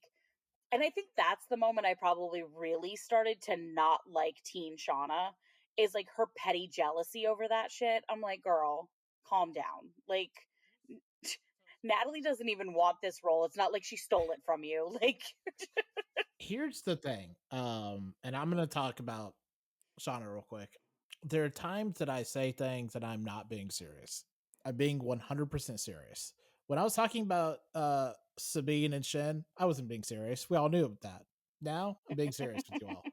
and I think that's the moment I probably really started to not like teen Shauna is like her petty jealousy over that shit. I'm like, girl, calm down. Like, Natalie doesn't even want this role. It's not like she stole it from you. Like, Here's the thing. And I'm gonna talk about Shauna real quick. There are times that I say things that I'm not being serious. I'm being 100% serious. When I was talking about Sabine and Shen, I wasn't being serious. We all knew that. Now I'm being serious with you all.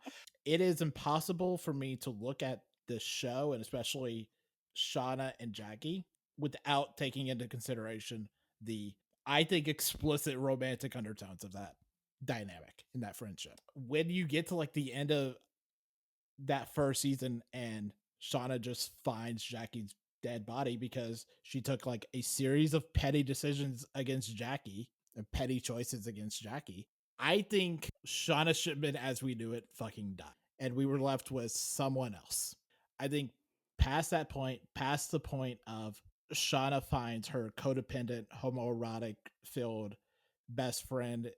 It is impossible for me to look at this show and especially Shauna and Jackie without taking into consideration the I think explicit romantic undertones of that dynamic in that friendship. When you get to like the end of that first season and Shauna just finds Jackie's dead body because she took like a series of petty decisions against Jackie and petty choices against Jackie. I think Shauna Shipman, as we knew it, fucking died. And we were left with someone else. I think past that point, past the point of Shauna finds her codependent, homoerotic filled best friend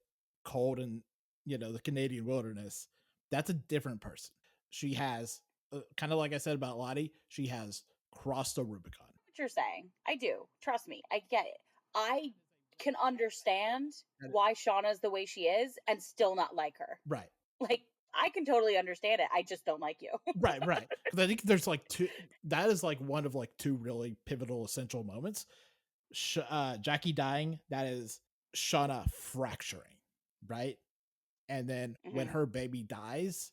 cold in, the Canadian wilderness, that's a different person. She has, kind of like I said about Lottie, she has crossed the Rubicon. what you're saying. I do. Trust me. I get it. I can understand why Shauna's the way she is and still not like her. Right. Like, I can totally understand it. I just don't like you. Right, right. Because I think there's like two. That is like one of like two really pivotal, essential moments. Jackie dying. That is Shauna fracturing, right? And then when Mhm. her baby dies,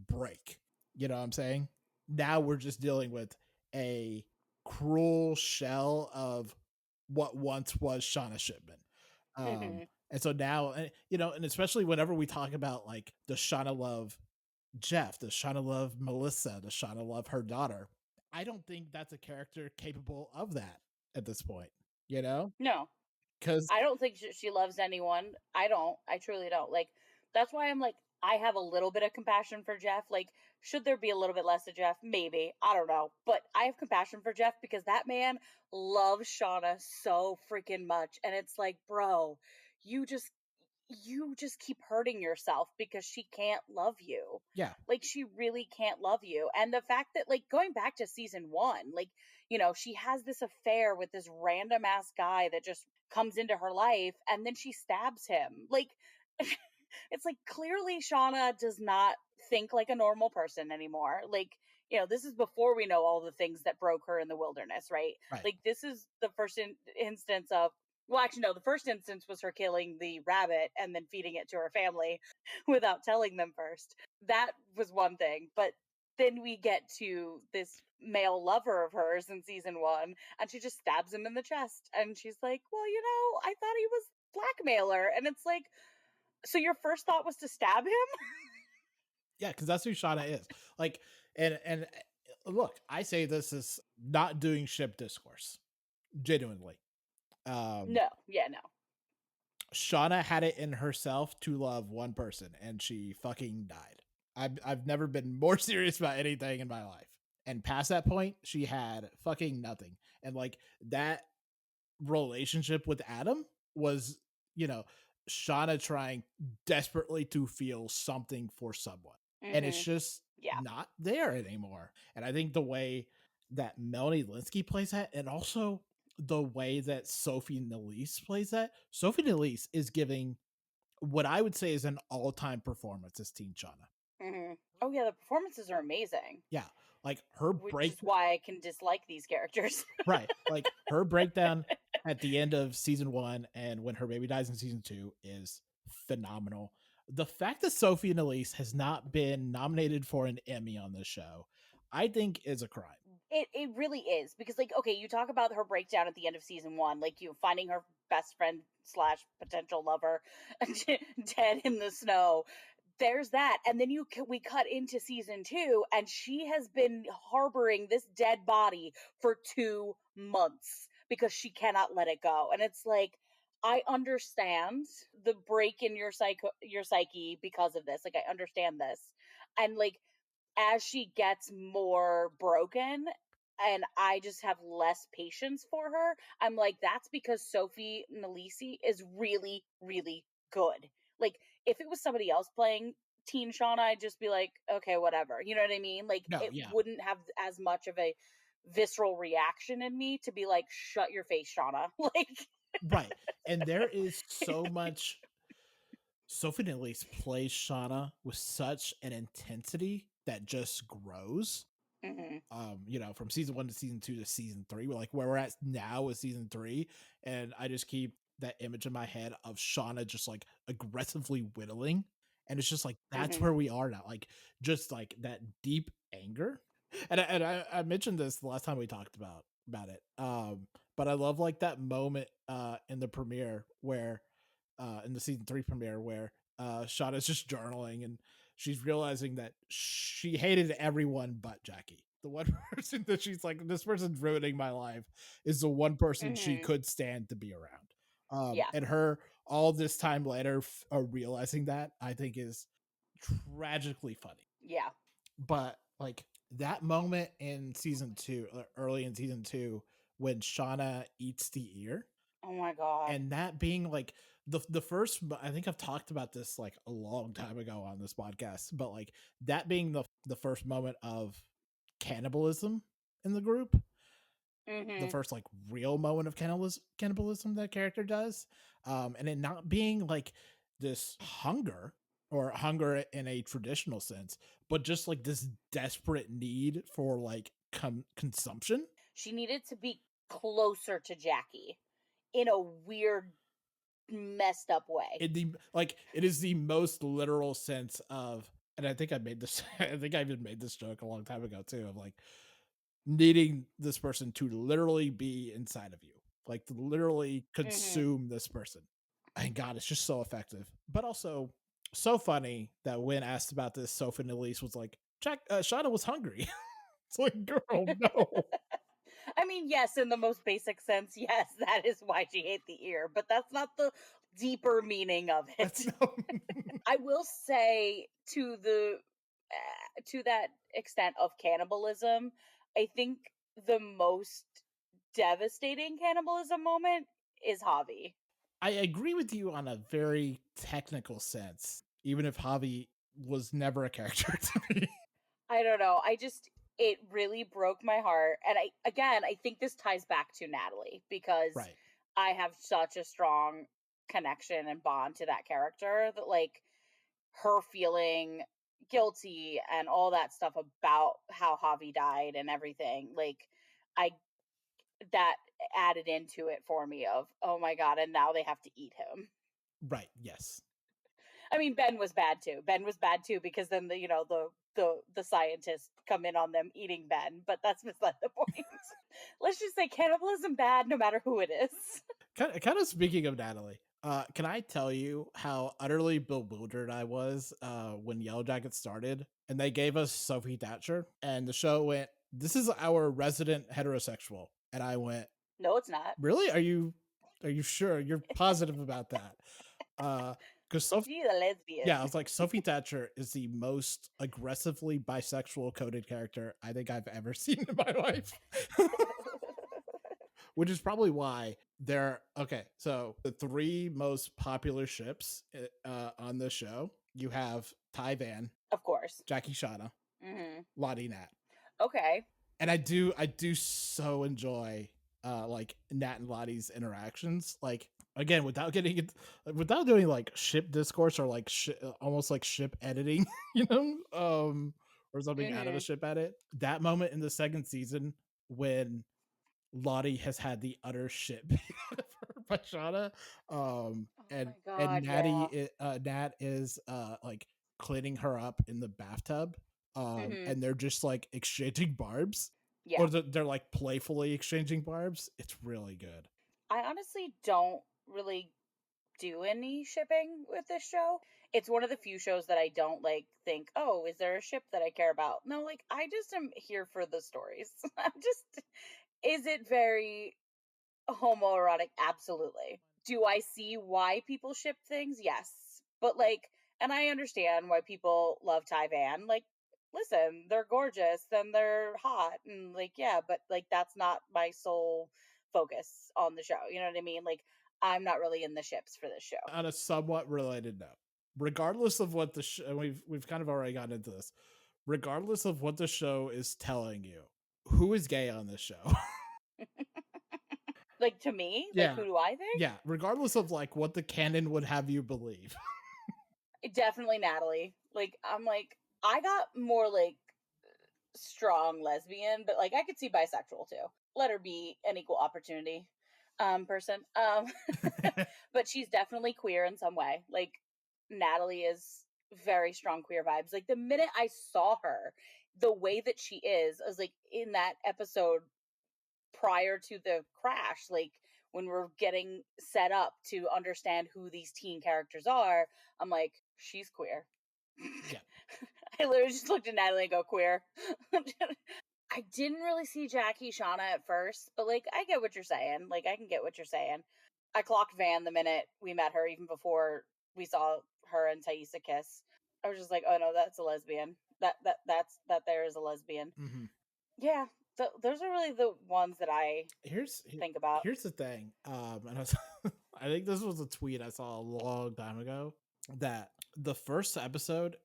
break. You know what I'm saying? Now we're just dealing with a cruel shell of what once was Shauna Shipman. Mhm. And so now, you know, and especially whenever we talk about like the Shauna love Jeff, does Shauna love Melissa, does Shauna love her daughter? I don't think that's a character capable of that at this point, you know? No. Because, I don't think she loves anyone. I don't. I truly don't. Like that's why I'm like I have a little bit of compassion for Jeff. Like should there be a little bit less of Jeff? Maybe. I don't know. But I have compassion for Jeff because that man loves Shauna so freaking much and it's like, "Bro, you just you just keep hurting yourself because she can't love you. yeah, Like she really can't love you." And the fact that like going back to season 1, like, you know, she has this affair with this random ass guy that just comes into her life and then she stabs him. Like it's like clearly Shauna does not think like a normal person anymore. Like, you know, this is before we know all the things that broke her in the wilderness, right? right. Like, this is the first instance of, well, actually, no, the first instance was her killing the rabbit and then feeding it to her family without telling them first. That was one thing. But then we get to this male lover of hers in season 1, and she just stabs him in the chest. And she's like, well, you know, I thought he was blackmailer. And it's like, so your first thought was to stab him? Yeah, because that's who Shauna is. Like, and look, I say this is not doing ship discourse, genuinely. Um, No. Yeah, no. Shauna had it in herself to love one person, and she fucking died. I've never been more serious about anything in my life. And past that point, she had fucking nothing. And like that relationship with Adam was, you know, Shauna trying desperately to feel something for someone. And it's Mhm. just Yeah. not there anymore. And I think the way that Melanie Linsky plays that, and also the way that Sophie Nélisse plays that, Sophie Nélisse is giving what I would say is an all-time performance as Teen Shauna. Mhm. Oh, yeah, the performances are amazing, Yeah, like her which break is why I can dislike these characters. right. Like her breakdown at the end of season 1 and when her baby dies in season 2 is phenomenal. The fact that Sophie and Elise has not been nominated for an Emmy on this show, I think is a crime. It really is because like okay, you talk about her breakdown at the end of season 1, like you finding her best friend slash potential lover dead in the snow. There's that, and then we cut into season 2, and she has been harboring this dead body for 2 months because she cannot let it go, and it's like. I understand the break in your psyche because of this. Like I understand this. And like as she gets more broken and I just have less patience for her, I'm like, that's because Sophie Nalisi is really, really good. Like, if it was somebody else playing Teen Shauna, I'd just be like, okay, whatever. You know what I mean? Like, No, it yeah, wouldn't have as much of a visceral reaction in me to be like, shut your face, Shauna. Like, right. And there is so much. Sophie Elise plays Shauna with such an intensity that just grows. mhm, You know, from season 1 to season 2 to season 3. We're like where we're at now is season 3, and I just keep that image in my head of Shauna just like aggressively whittling, and it's just like that's mhm, where we are now, like just like that deep anger. And I mentioned this the last time we talked about it. But I love like that moment in the premiere where in the season 3 premiere where Shauna's just journaling and she's realizing that she hated everyone but Jackie. The one person that she's like, this person's ruining my life is the one person she mhm. could stand to be around. Yeah, And her all this time later realizing that I think is tragically funny. yeah. But like that moment in season 2, early in season 2, when Shauna eats the ear, Oh my God. and that being like the first, I think I've talked about this like a long time ago on this podcast, but like that being the first moment of cannibalism in the group, the Mhm, first like real moment of cannibalism that character does, and it not being like this hunger or hunger in a traditional sense, but just like this desperate need for like consumption. She needed to be closer to Jackie in a weird, messed up way. It is the most literal sense of, and I think I made this I think I even made this joke a long time ago too, of like needing this person to literally be inside of you, like to literally consume this person. And God, it's just so effective, but also so funny that when asked about this, Sophie and Elise was like, Shauna was hungry. It's like, girl, no. I mean, yes, in the most basic sense, yes, that is why she ate the ear, but that's not the deeper meaning of it. That's no. I will say to that extent of cannibalism, I think the most devastating cannibalism moment is Javi. I agree with you on a very technical sense, even if Javi was never a character to me. I don't know. It really broke my heart. And I think this ties back to Natalie because Right. I have such a strong connection and bond to that character that like her feeling guilty and all that stuff about how Javi died and everything. Like I that added into it for me of, oh my god, and now they have to eat him. Right. Yes. I mean, Ben was bad too. Ben was bad too because then the scientists come in on them eating Ben, but that's beside the point. Let's just say cannibalism bad no matter who it is. Kind of speaking of Natalie, can I tell you how utterly bewildered I was when Yellowjackets started and they gave us Sophie Thatcher and the show went, "This is our resident heterosexual," and I went, No, it's not. "Really? Are you sure? You're positive about that?" Because Sophie, She's a lesbian. yeah, I was like, Sophie Thatcher is the most aggressively bisexual coded character I think I've ever seen in my life. Which is probably why they're okay. So the three most popular ships on this show, you have Ty Van, Of course. Jackie Shauna, Lottie Nat, Okay. and I do so enjoy like Nat and Lottie's interactions. Like again, without doing like ship discourse or like almost like ship editing, you know, or something out of a ship edit. That moment in the second season when Lottie has had the utter shit beat out of her by Shauna. Oh my And god, yeah. Nat is like cleaning her up in the bathtub. And they're just like exchanging barbs. Yeah. Or they're like playfully exchanging barbs. It's really good. I honestly don't really do any shipping with this show. It's one of the few shows that I don't like think, oh, is there a ship that I care about? No, like I just am here for the stories. Is it very homoerotic? Absolutely. Do I see why people ship things? Yes. But like, and I understand why people love Ty Van. Like, listen, they're gorgeous and they're hot and like, yeah, but like that's not my sole focus on the show. You know what I mean? Like, I'm not really in the ships for this show. On a somewhat related note, regardless of what and we've kind of already gotten into this, regardless of what the show is telling you, who is gay on this show? Like to me, like Yeah. who do I think? Yeah, regardless of like what the canon would have you believe. Definitely Natalie. Like I'm like I got more like strong lesbian, but like I could see bisexual too. Let her be an equal opportunity person. But she's definitely queer in some way. Like Natalie is very strong queer vibes. Like the minute I saw her, the way that she is, I was like in that episode prior to the crash, like when we're getting set up to understand who these teen characters are, I'm like, she's queer. Yeah. I literally just looked at Natalie and go, queer. I didn't really see Jackie Shauna at first, but like I get what you're saying. Like I can get what you're saying. I clocked Van the minute we met her, even before we saw her and Thaisa kiss. I was just like, oh no, that's a lesbian. That there is a lesbian. Yeah, those are really the ones that I think about. Here's the thing. And I think this was a tweet I saw a long time ago that the first episode,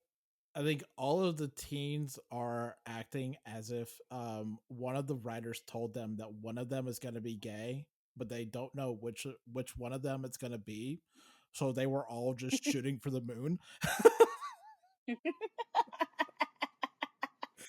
I think all of the teens are acting as if one of the writers told them that one of them is going to be gay, but they don't know which one of them it's going to be. So they were all just shooting for the moon.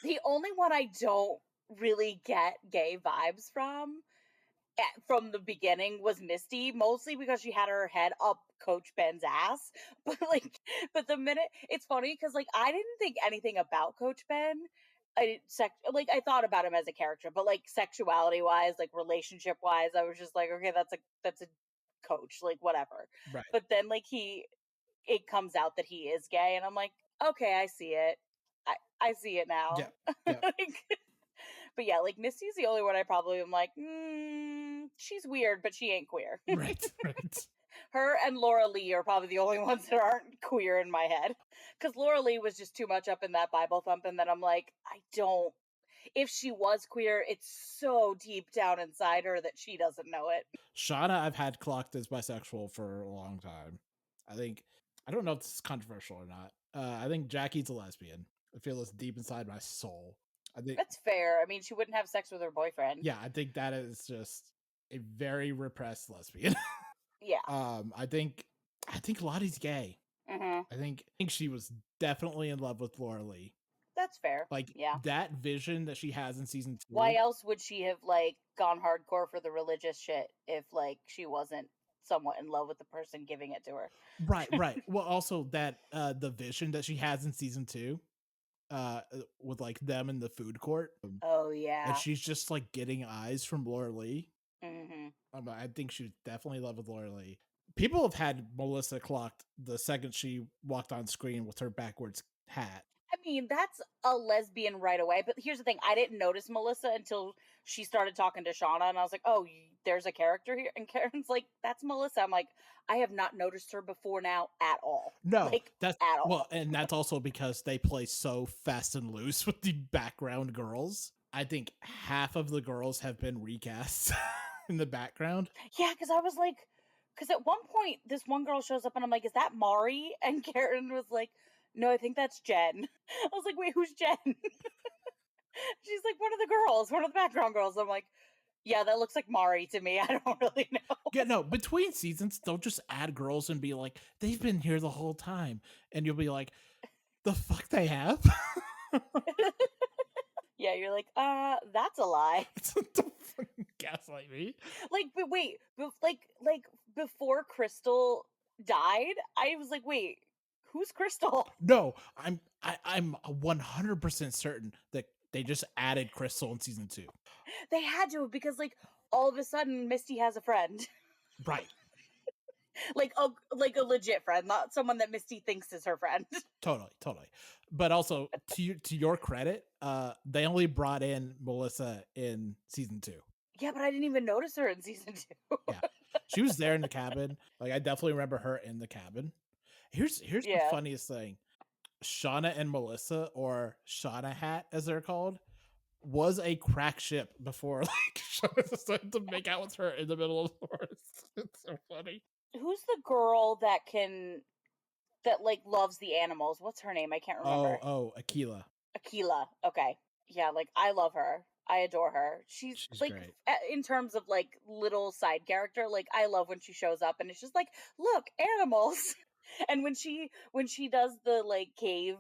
The only one I don't really get gay vibes from the beginning was Misty, mostly because she had her head up Coach Ben's ass. But like, but the minute it's funny because like I didn't think anything about Coach Ben. I didn't like I thought about him as a character, but like sexuality wise, like relationship wise, I was just like, okay, that's a coach, like whatever. Right. But then like it comes out that he is gay, and I'm like, okay, I see it. I see it now. Yeah. Yeah. Like, but yeah, like Misty's the only one I probably am like, she's weird, but she ain't queer. Right. Right. Her and Laura Lee are probably the only ones that aren't queer in my head. Because Laura Lee was just too much up in that Bible thump, and then I'm like, I don't. If she was queer, it's so deep down inside her that she doesn't know it. Shauna, I've had clocked as bisexual for a long time. I don't know if this is controversial or not. I think Jackie's a lesbian. I feel this deep inside my soul. I think That's fair. I mean, she wouldn't have sex with her boyfriend. yeah, I think that is just a very repressed lesbian. Yeah. I think Lottie's gay. Mm-hmm. I think she was definitely in love with Laura Lee. That's fair. Like Yeah. that vision that she has in season 2. Why else would she have like gone hardcore for the religious shit if like she wasn't somewhat in love with the person giving it to her? Right, right. Well, also that the vision that she has in season 2, with like them in the food court. Oh yeah. And she's just like getting eyes from Laura Lee. Mm-hmm. I think she was definitely in love with Laura Lee. People have had Melissa clocked the second she walked on screen with her backwards hat. I mean, that's a lesbian right away. But here's the thing: I didn't notice Melissa until she started talking to Shauna, and I was like, "Oh, there's a character here." And Karen's like, "That's Melissa." I'm like, "I have not noticed her before now at all." No, like that's at all. well, and that's also because they play so fast and loose with the background girls. I think half of the girls have been recast in the background. Yeah, because I was like, because at one point this one girl shows up, and I'm like, "Is that Mari?" And Karen was like, "No, I think that's Jen." I was like, "Wait, who's Jen?" She's like, "One of the girls, one of the background girls." I'm like, "Yeah, that looks like Mari to me." I don't really know. Yeah, no, between seasons, they'll just add girls and be like, they've been here the whole time. And you'll be like, the fuck they have? Yeah, you're like, that's a lie. Don't fucking gaslight me. Like, but wait, like before Crystal died, I was like, wait, who's Crystal? No, I'm 100% certain that they just added Crystal in season 2. They had to, because like all of a sudden Misty has a friend. Right. like a legit friend, not someone that Misty thinks is her friend. Totally. But also to your credit, they only brought in Melissa in season 2. Yeah, but I didn't even notice her in season 2. Yeah. She was there in the cabin. Like I definitely remember her in the cabin. Here's the funniest thing. Shauna and Melissa, or Shauna Hat as they're called, was a crack ship before like Shauna decided to make out with her in the middle of the forest. It's so funny. Who's the girl that like loves the animals? What's her name? I can't remember. Oh, Aquila. Okay. Yeah, like I love her. I adore her. She's like great. in terms of like little side character, like I love when she shows up and it's just like, look, animals. And when she does the like cave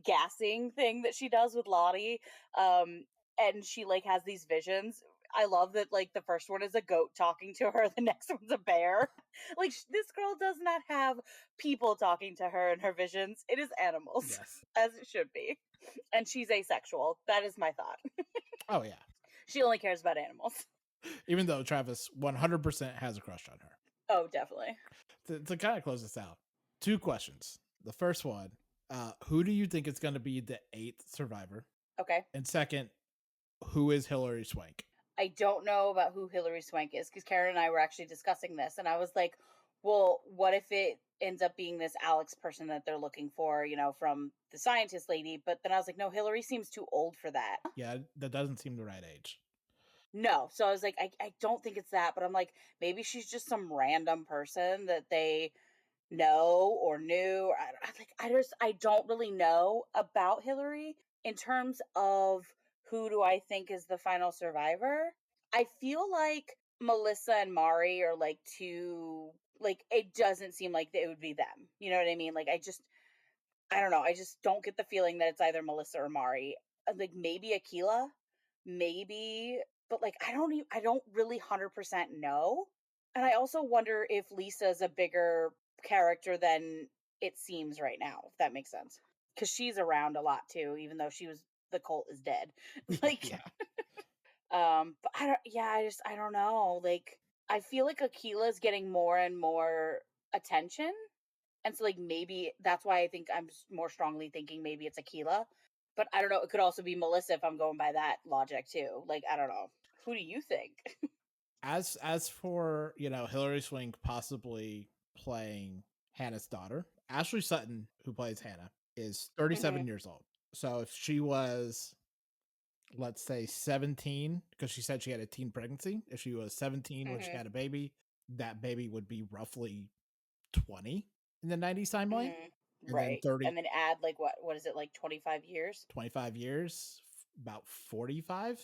gassing thing that she does with Lottie, and she like has these visions. I love that like the first one is a goat talking to her, the next one's a bear. Like this girl does not have people talking to her in her visions. It is animals. Yes. As it should be. And she's asexual. That is my thought. Oh yeah. She only cares about animals. Even though Travis 100% has a crush on her. Oh, definitely. To kind of close this out, 2 questions. The first one, who do you think is going to be the 8th survivor? Okay. And second, who is Hilary Swank? I don't know about who Hilary Swank is, because Karen and I were actually discussing this, and I was like, well, what if it ends up being this Alex person that they're looking for, you know, from the scientist lady? But then I was like, no, Hilary seems too old for that. Yeah, that doesn't seem the right age. No. So I was like, I don't think it's that, but I'm like, maybe she's just some random person that they know or knew. I don't really know about Hillary in terms of who do I think is the final survivor. I feel like Melissa and Mari are like two, like it doesn't seem like it would be them. You know what I mean? Like I don't know. I just don't get the feeling that it's either Melissa or Mari. Like maybe Akila, maybe, but like I don't really 100% know. And I also wonder if Lisa's a bigger character than it seems right now, if that makes sense. Cuz she's around a lot too, even though the cult is dead. Like Yeah. but I don't yeah, I don't know. Like I feel like Akila's getting more and more attention, and so, like, maybe that's why I think more strongly thinking maybe it's Aquila. But I don't know. It could also be Melissa if I'm going by that logic too. Like, I don't know. Who do you think? As for, Hillary Swank possibly playing Hannah's daughter, Ashley Sutton, who plays Hannah, is 37 hmm years old. So if she was, let's say, 17, because she said she had a teen pregnancy, if she was 17 when she hmm had a baby, that baby would be roughly 20 in the 90s timeline. hmm And then Right. 30, And then add like what is it, like 25 years? 25 years, about 45,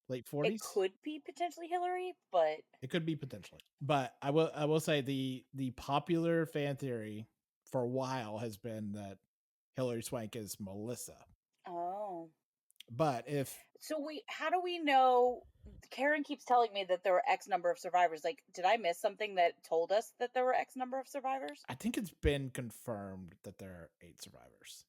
late It 40s. could be potentially Hillary, but It could be potentially, but I will say the popular fan theory for a while has been that Hillary Swank is Melissa. oh. But if So wait, how do we know? Karen keeps telling me that there were X number of survivors. Like, did I miss something that told us that there were X number of survivors? I think it's been confirmed that there are 8 survivors.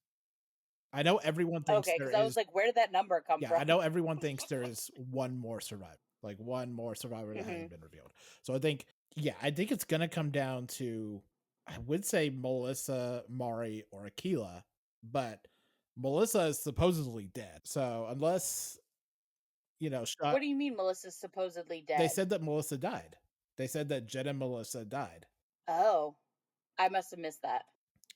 I know everyone thinks Okay, there because I was is. like, where did that number come Yeah, from? I know everyone thinks there is one more survivor, like one more survivor that hmm hasn't been revealed. So I think it's gonna come down to, I would say Melissa, Mari, or Aquila, but Melissa is supposedly dead. So unless shot, What do you mean Melissa's supposedly they dead? said that Melissa died. They said that Jen and Melissa died. Oh, I must have missed that.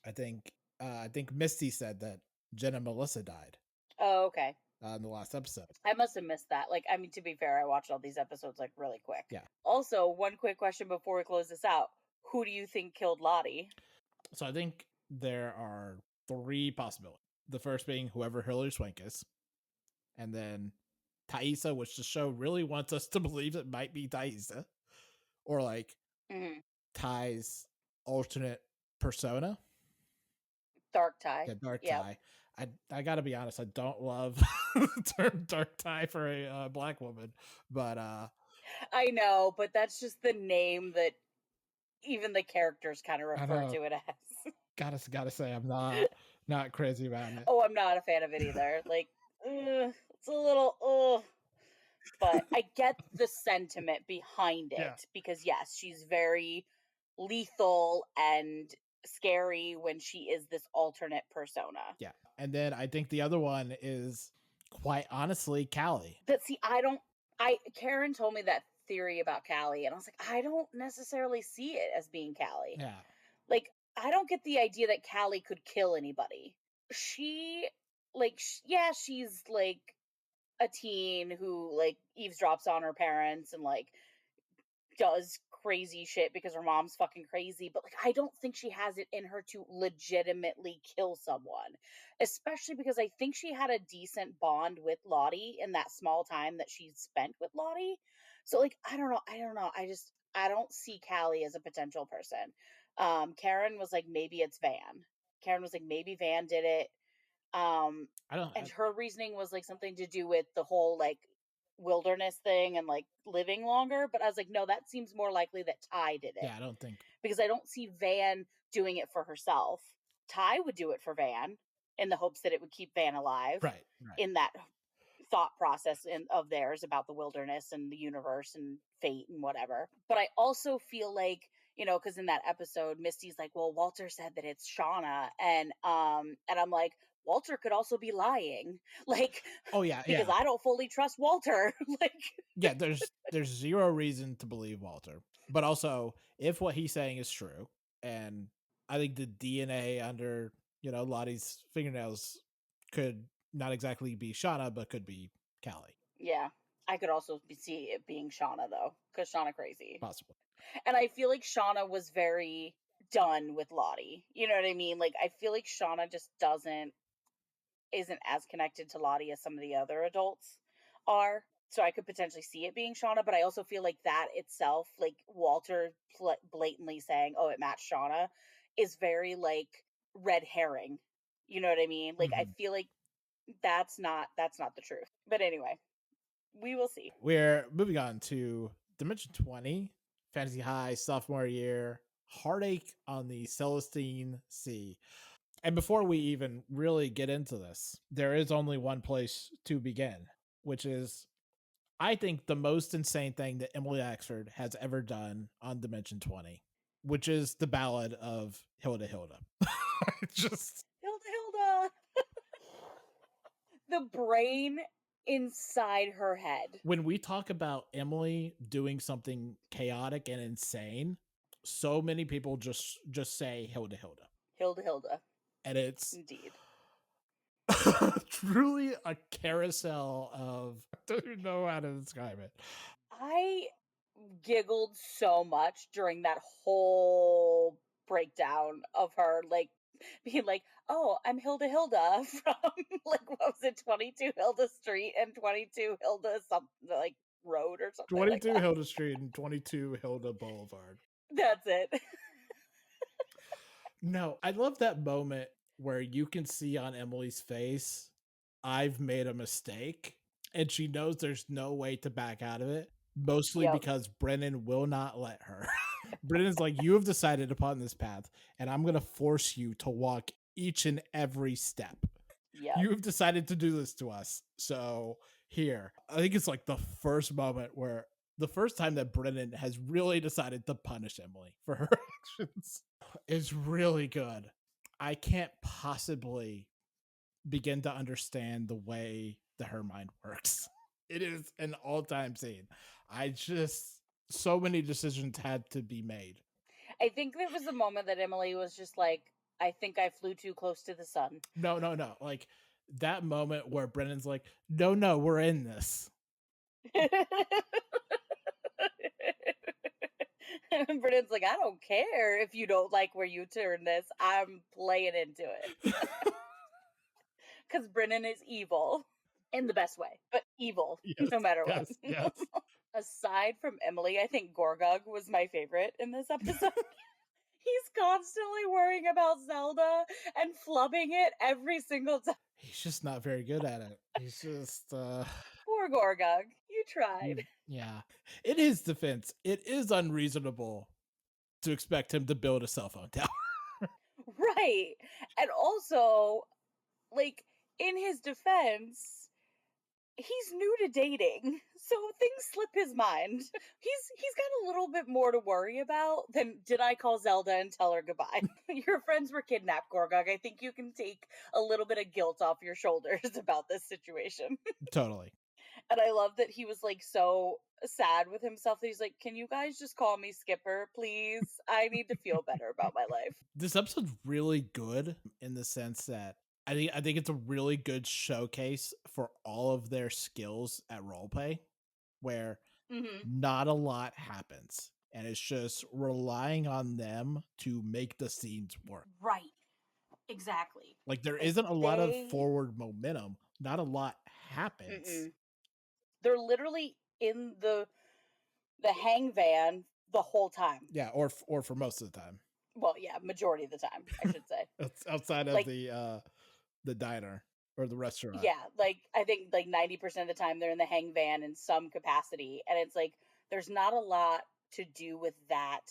I think Misty said that Jen and Melissa died Oh, okay. in the last episode. I must have missed that. Like, I mean, to be fair, I watched all these episodes like really quick. Yeah. Also, one quick question before we close this out. Who do you think killed Lottie? So I think there are 3 possibilities. The first being whoever Hillary Swank is, and then Thaisa, which the show really wants us to believe it might be Thaisa, or like hmm Ty's alternate persona. Dark Tie. Yeah, Dark Yep. Ty. I gotta be honest, I don't love the term Dark Ty for a black woman, but I know, but that's just the name that even the characters kind of I refer know, to it as. gotta say I'm not crazy about it. Oh, I'm not a fan of it either. Like, it's a little, but I get the sentiment behind Yeah, it because yes, she's very lethal and scary when she is this alternate persona. yeah. And then I think the other one is, quite honestly, Callie. But see, I don't I Karen told me that theory about Callie and I was like, I don't necessarily see it as being Callie. Yeah, Like, I don't get the idea that Callie could kill anybody. She yeah, she's like a teen who like eavesdrops on her parents and like does crazy shit because her mom's fucking crazy, but like I don't think she has it in her to legitimately kill someone. Especially because I think she had a decent bond with Lottie in that small time that she spent with Lottie. So like I don't know. I don't see Callie as a potential person. Karen was like maybe it's Van. Karen was like maybe Van did it. Um I don't. and her reasoning was like something to do with the whole like wilderness thing and like living longer, but I was like no, that seems more likely that Ty did it Yeah, I don't think. because I don't see Van doing it for herself. Ty would do it for Van in the hopes that it would keep Van alive Right, right. in that thought process of theirs about the wilderness and the universe and fate and whatever. But I also feel like, because in that episode, Misty's like, "Well, Walter said that it's Shauna," and I'm like, Walter could also be lying, like, Oh yeah, because yeah, I don't fully trust Walter, like. yeah. There's zero reason to believe Walter, but also if what he's saying is true, and I think the DNA under Lottie's fingernails could not exactly be Shauna, but could be Callie, Yeah, I could also see it being Shauna though, because Shauna crazy, possibly. and I feel like Shauna was very done with Lottie. You know what I mean? Like I feel like Shauna just isn't as connected to Lottie as some of the other adults are. So I could potentially see it being Shauna, but I also feel like that itself, like Walter blatantly saying, "Oh, it matched Shauna," is very like red herring. You know what I mean? Like I Mhm. feel like that's not the truth. But anyway, we will see. We're moving on to Dimension 20, Fantasy High, sophomore year, Heartache on the Celestine Sea. And before we even really get into this, there is only one place to begin, which is, I think, the most insane thing that Emily Axford has ever done on Dimension 20, which is the ballad of Hilda Hilda. Just Hilda Hilda. The brain inside her head. when we talk about Emily doing something chaotic and insane, so many people just say Hilda Hilda. Hilda Hilda. And it's Indeed. truly a carousel of I don't even know how to describe it. I giggled so much during that whole breakdown of her, like being like, "Oh, I'm Hilda Hilda from like what was it, 22 Hilda Street and 22 Hilda something like Road or something like 22 that." Hilda Street and 22 Hilda Boulevard. That's it. No, I love that moment where you can see on Emily's face, I've made a mistake, and she knows there's no way to back out of it, mostly Yep. because Brennan will not let her. Brennan's like, you have decided upon this path, and I'm going to force you to walk each and every step. Yep. You have decided to do this to us. So here, I think it's like the first moment where the first time that Brennan has really decided to punish Emily for her actions is really good. I can't possibly begin to understand the way that her mind works. It is an all-time scene. I just so many decisions had to be made. I think there was a moment that Emily was just like, I think I flew too close to the sun. No, no, no. Like that moment where Brennan's like, no, no, we're in this. And Brennan's like, I don't care if you don't like where you turn this. I'm playing into it. Because Brennan is evil in the best way, but evil Yes, no matter what. yes, yes. Aside from Emily, I think Gorgug was my favorite in this episode. He's constantly worrying about Zelda and flubbing it every single time. He's just not very good at it. He's just Poor Gorgug. You tried. yeah. In his defense, it is unreasonable to expect him to build a cell phone tower. Right. And also, like, in his defense, he's new to dating, so things slip his mind. He's got a little bit more to worry about than did I call Zelda and tell her goodbye. Your friends were kidnapped, Gorgog. I think you can take a little bit of guilt off your shoulders about this situation. Totally. And I love that he was like so sad with himself that he's like, "Can you guys just call me Skipper, please? I need to feel better about my life." This episode's really good in the sense that I think it's a really good showcase for all of their skills at roleplay, where Hmm. not a lot happens, and it's just relying on them to make the scenes work. Right. Exactly. Like there Like isn't a lot of they forward momentum. Not a lot happens. mm-mm. They're literally in the hang van the whole time. Yeah, or for most of the time. Well, yeah, majority of the time, I should say. Outside of Like, the diner or the restaurant. yeah, like I think like 90% of the time they're in the hang van in some capacity. And it's like there's not a lot to do with that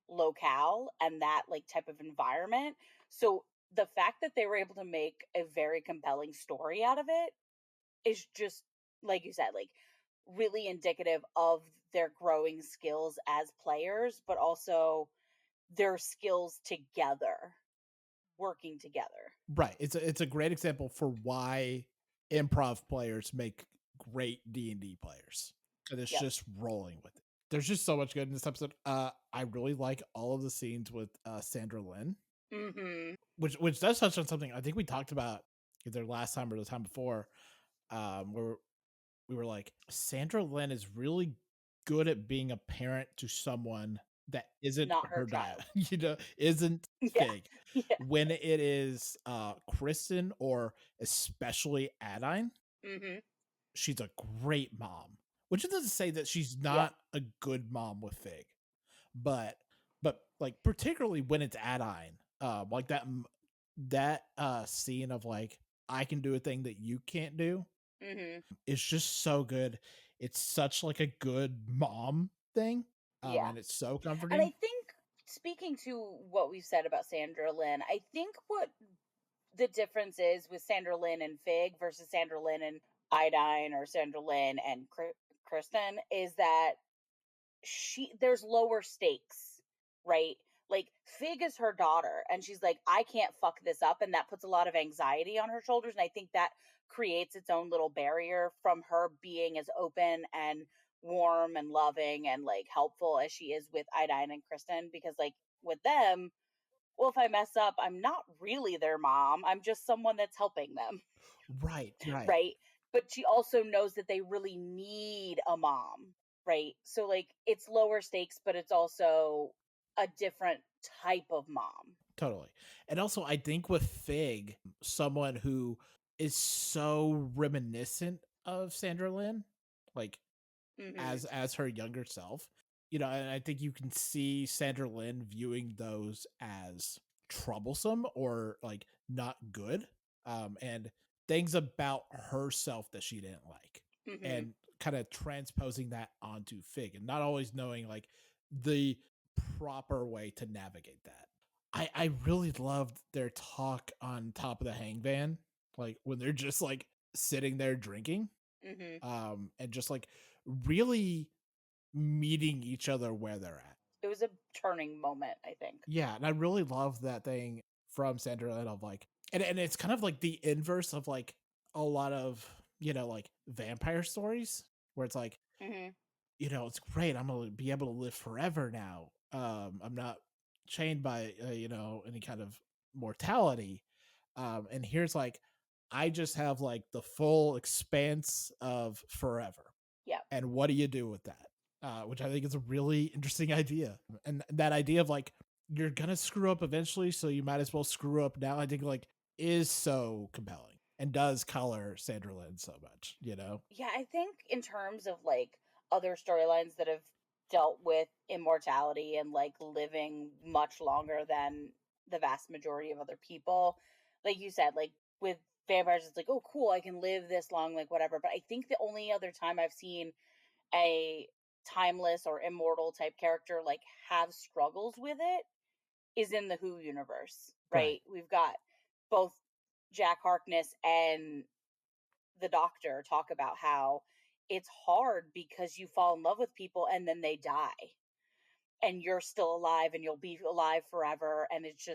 locale and that like type of environment. So the fact that they were able to make a very compelling story out of it is just like you said, like really indicative of their growing skills as players, but also their skills together, working together. Right. It's a great example for why improv players make great D&D players. And it's Yep. just rolling with it. There's just so much good in this episode. I really like all of the scenes with Sandra Lynn, Mm-hmm. which does touch on something I think we talked about either last time or the time before, where we were like, Sandra Lynn is really good at being a parent to someone that isn't Not her her diet, child. isn't Yeah. Fig. Yeah. When it is Kristen or especially Adine, Mm-hmm. she's a great mom. Which doesn't say that she's Yep. not a good mom with Fig, but like particularly when it's Adine, like that scene of like, I can do a thing that you can't do Mm-hmm. is just so good. It's such like a good mom thing. Yeah. And it's so And comforting. I think, speaking to what we've said about Sandra Lynn, I think what the difference is with Sandra Lynn and Fig versus Sandra Lynn and Idine, or Sandra Lynn and Kristen, is that there's lower stakes, right? Like, Fig is her daughter and she's like, I can't fuck this up, and that puts a lot of anxiety on her shoulders, and I think that creates its own little barrier from her being as open and warm and loving and like helpful as she is with Idine and Kristen, because like with them, well, if I mess up, I'm not really their mom, I'm just someone that's helping them. Right, right. Right? But she also knows that they really need a mom, right? So like it's lower stakes, but it's also a different type of mom. Totally. And also I think with Fig, someone who is so reminiscent of Sandra Lynn, like Mhm. as her younger self, and I think you can see Sandra Lynn viewing those as troublesome or like not good. And things about herself that she didn't like. Mhm. And kind of transposing that onto Fig and not always knowing like the proper way to navigate that. I really loved their talk on top of the hang van, like when they're just like sitting there drinking, Mhm. and just like really meeting each other where they're at. It was a turning moment, I think. Yeah, and I really love that thing from Sandra Lynn of like, and it's kind of like the inverse of like a lot of like vampire stories where it's like, Mhm. it's great, I'm gonna be able to live forever now. I'm not chained by any kind of mortality. And here's like, I just have like the full expanse of forever. Yeah. And what do you do with that? Which I think is a really interesting idea. And that idea of like, you're gonna screw up eventually, so you might as well screw up now, I think like is so compelling and does color Sandra Lynn so much. Yeah, I think in terms of like other storylines that have dealt with immortality and like living much longer than the vast majority of other people, like you said, like with vampires, it's like, oh, cool, I can live this long, like whatever. But I think the only other time I've seen a timeless or immortal type character like have struggles with it is in the Who universe, Right. right? We've got both Jack Harkness and the Doctor talk about how it's hard because you fall in love with people and then they die and you're still alive and you'll be alive forever, and it's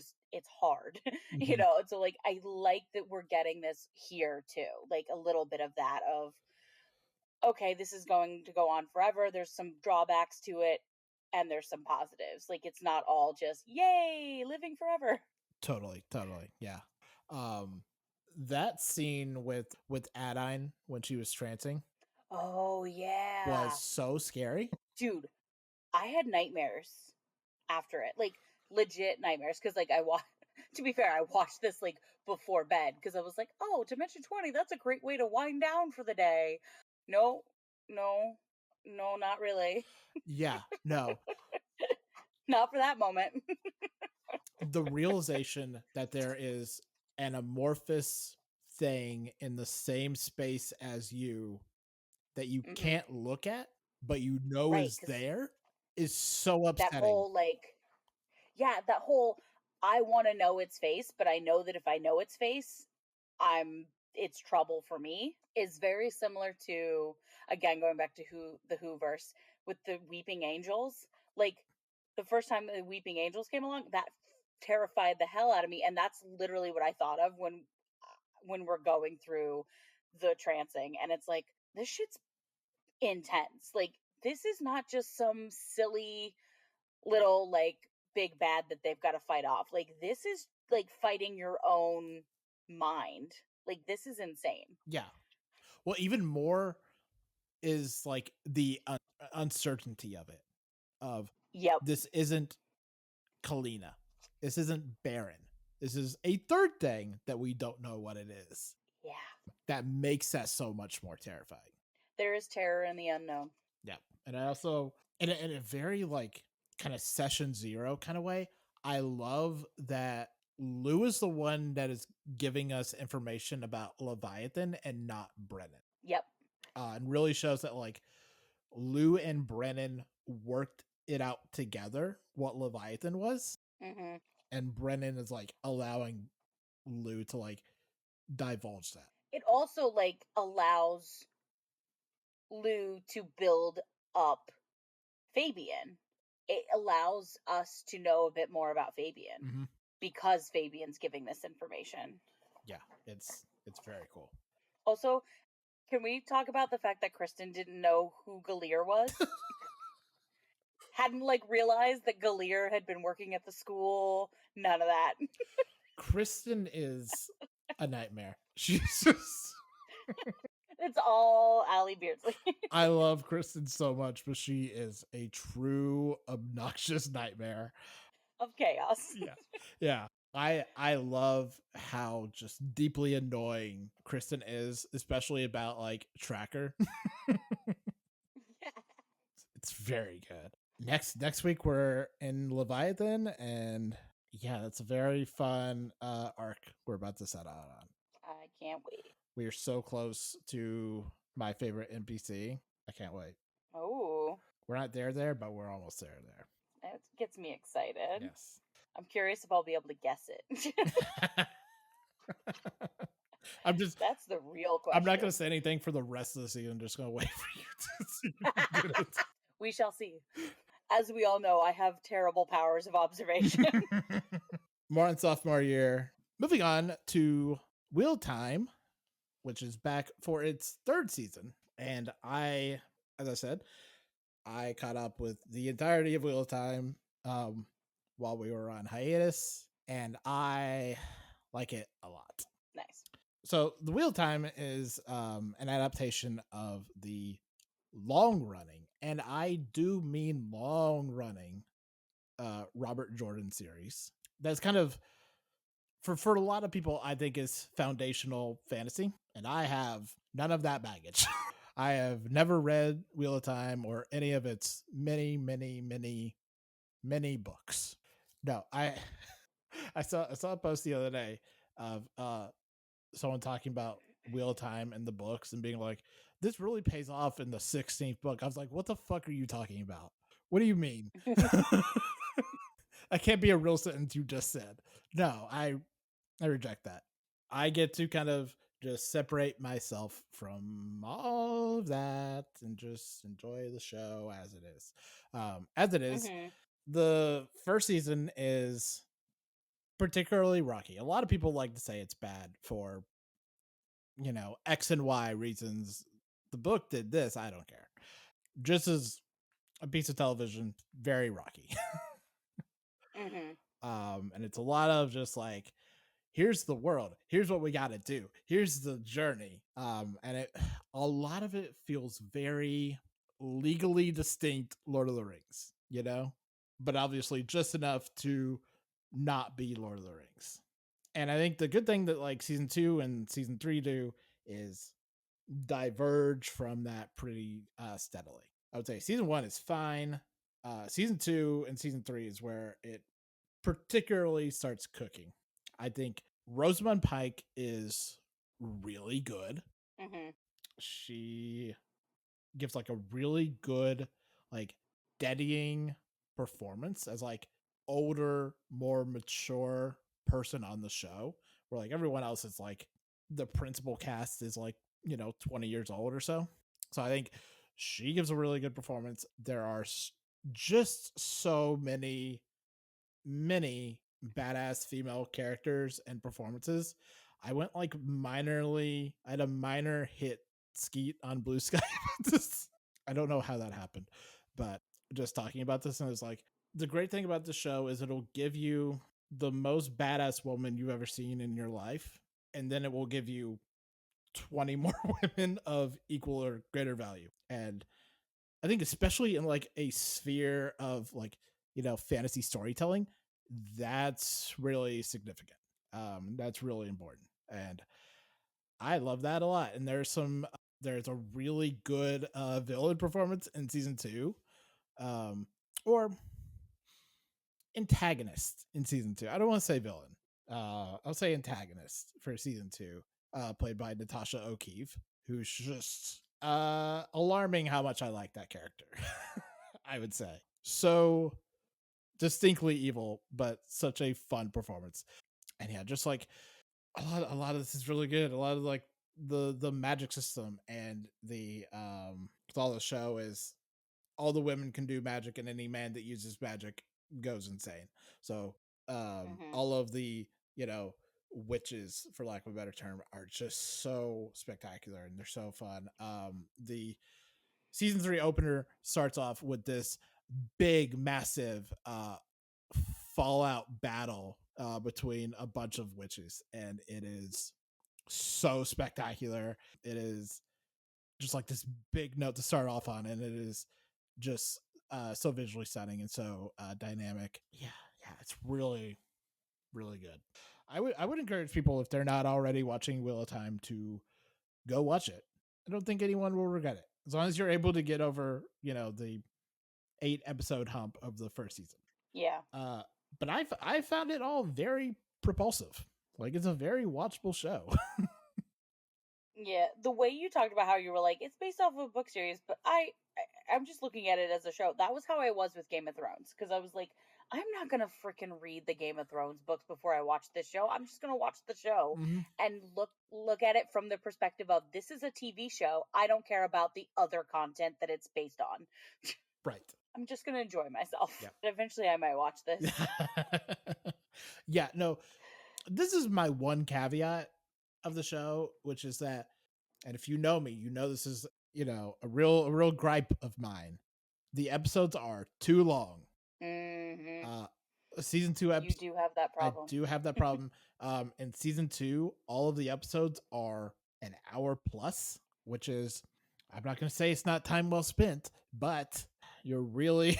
hard. Mhm. And so like I like that we're getting this here too, like a little bit of that of, okay, this is going to go on forever, there's some drawbacks to it and there's some positives, like it's not all just yay living forever. Totally, totally. Yeah. Um that scene with Adine when she was trancing Oh was yeah, so scary. dude, I had nightmares after it, like legit nightmares, because like I watched, to be fair, I watched this like before bed because I was like, oh, Dimension 20, that's a great way to wind down for the day. No, no, no, not really. Yeah, no. Not for that moment. The realization that there is an amorphous thing in the same space as you that you Hmm. can't look at, but Right, is because there is so that upsetting. whole like, yeah, that whole, I want to know its face, but I know that if I know its face, I'm it's trouble for me, is very similar to, again, going back to the Whoverse with the Weeping Angels. Like the first time the Weeping Angels came along, that terrified the hell out of me, and that's literally what I thought of when we're going through the trancing, and it's like, this shit's intense. Like, this is not just some silly little like big bad that they've got to fight off. Like, this is like fighting your own mind. Like, this is insane. Yeah. Well, even more is like the uncertainty of it. Of Yep. this isn't Kalina. This isn't Baron. This is a third thing that we don't know what it is. Yeah. That makes that so much more terrifying. There is terror in the unknown. Yeah. And I also, in a very like kind of session zero kind of way, I love that Lou is the one that is giving us information about Leviathan and not Brennan. Yep. And really shows that like Lou and Brennan worked it out together what Leviathan was, and Brennan is like allowing Lou to like divulge that. It also like allows Lou to build up Fabian. It allows us to know a bit more about Fabian because Fabian's giving this information. Yeah, it's very cool. Also, can we talk about the fact that Kristen didn't know who Galir was? Hadn't like realized that Galir had been working at the school. None of that. Kristen is a nightmare. She's just It's all Allie Beardsley. I love Kristen so much, but she is a true obnoxious nightmare of chaos. Yeah. I love how just deeply annoying Kristen is, especially about like Tracker. It's very good. Next week we're in Leviathan, and yeah, that's a very fun arc we're about to set out on. I can't wait. We are so close to my favorite NPC. I can't wait. Oh. We're not there, but we're almost there. That gets me excited. Yes. I'm curious if I'll be able to guess it. That's the real question. I'm not going to say anything for the rest of the season. I'm just going to wait for you to see if you get it. We shall see. As we all know, I have terrible powers of observation. More on sophomore year. Moving on to Wheel Time, which is back for its third season. And as I said, I caught up with the entirety of Wheel Time while we were on hiatus, and I like it a lot. Nice. So the Wheel Time is an adaptation of the long-running, and I do mean long-running, Robert Jordan series. That's kind of, for a lot of people, I think is foundational fantasy, and I have none of that baggage. I have never read Wheel of Time or any of its many books. No, I saw a post the other day of someone talking about Wheel of Time and the books and being like, this really pays off in the 16th book. I was like, what the fuck are you talking about? What do you mean? That can't be a real sentence you just said. No, I reject that. I get to kind of just separate myself from all of that and just enjoy the show as it is. As it is, the first season is particularly rocky. A lot of people like to say it's bad for, X and Y reasons. The book did this. I don't care. Just as a piece of television, very rocky. And it's a lot of just like, here's the world, here's what we got to do, here's the journey, and a lot of it feels very legally distinct Lord of the Rings, but obviously just enough to not be Lord of the Rings. And I think the good thing that like season 2 and season 3 do is diverge from that pretty steadily. I would say season 1 is fine. Season 2 and season 3 is where it particularly starts cooking. I think Rosamund Pike is really good. She gives like a really good, like, steadying performance as like older, more mature person on the show, where like everyone else is like, the principal cast is like 20 years old or so. So I think she gives a really good performance. There are just so many badass female characters and performances. I went like I had a minor hit skeet on Blue Sky. I don't know how that happened, but just talking about this, and it's like, the great thing about the show is it'll give you the most badass woman you've ever seen in your life, and then it will give you 20 more women of equal or greater value. And I think especially in like a sphere of like, fantasy storytelling, that's really significant. That's really important. And I love that a lot. And there's a really good villain performance in season 2. Or antagonist in season 2. I don't want to say villain. I'll say antagonist for season 2, played by Natasha O'Keefe, who's just alarming how much I like that character. I would say so distinctly evil, but such a fun performance. And yeah, just like a lot of this is really good. A lot of like the magic system and the all the show is all the women can do magic, and any man that uses magic goes insane. So all of the, you know, witches, for lack of a better term, are just so spectacular and they're so fun. The season 3 opener starts off with this big massive fallout battle between a bunch of witches, and it is so spectacular. It is just like this big note to start off on, and it is just so visually stunning and so dynamic. Yeah, it's really really good. I would encourage people, if they're not already watching Wheel of Time, to go watch it. I don't think anyone will regret it, as long as you're able to get over, you know, the 8-episode hump of the first season. Yeah. But I found it all very propulsive. Like, it's a very watchable show. Yeah, the way you talked about how you were like, it's based off of a book series, but I'm just looking at it as a show. That was how I was with Game of Thrones, because I was like, I'm not gonna freaking read the Game of Thrones books before I watch this show. I'm just gonna watch the show and look at it from the perspective of, this is a TV show. I don't care about the other content that it's based on. Right. I'm just gonna enjoy myself. Yep. Eventually, I might watch this. Yeah, no, this is my one caveat of the show, which is that, and if you know me, you know this is, you know, a real gripe of mine. The episodes are too long. Season 2 episodes. You do have that problem. I do have that problem. In season 2, all of the episodes are an hour plus, which is, I'm not going to say it's not time well spent, but you're really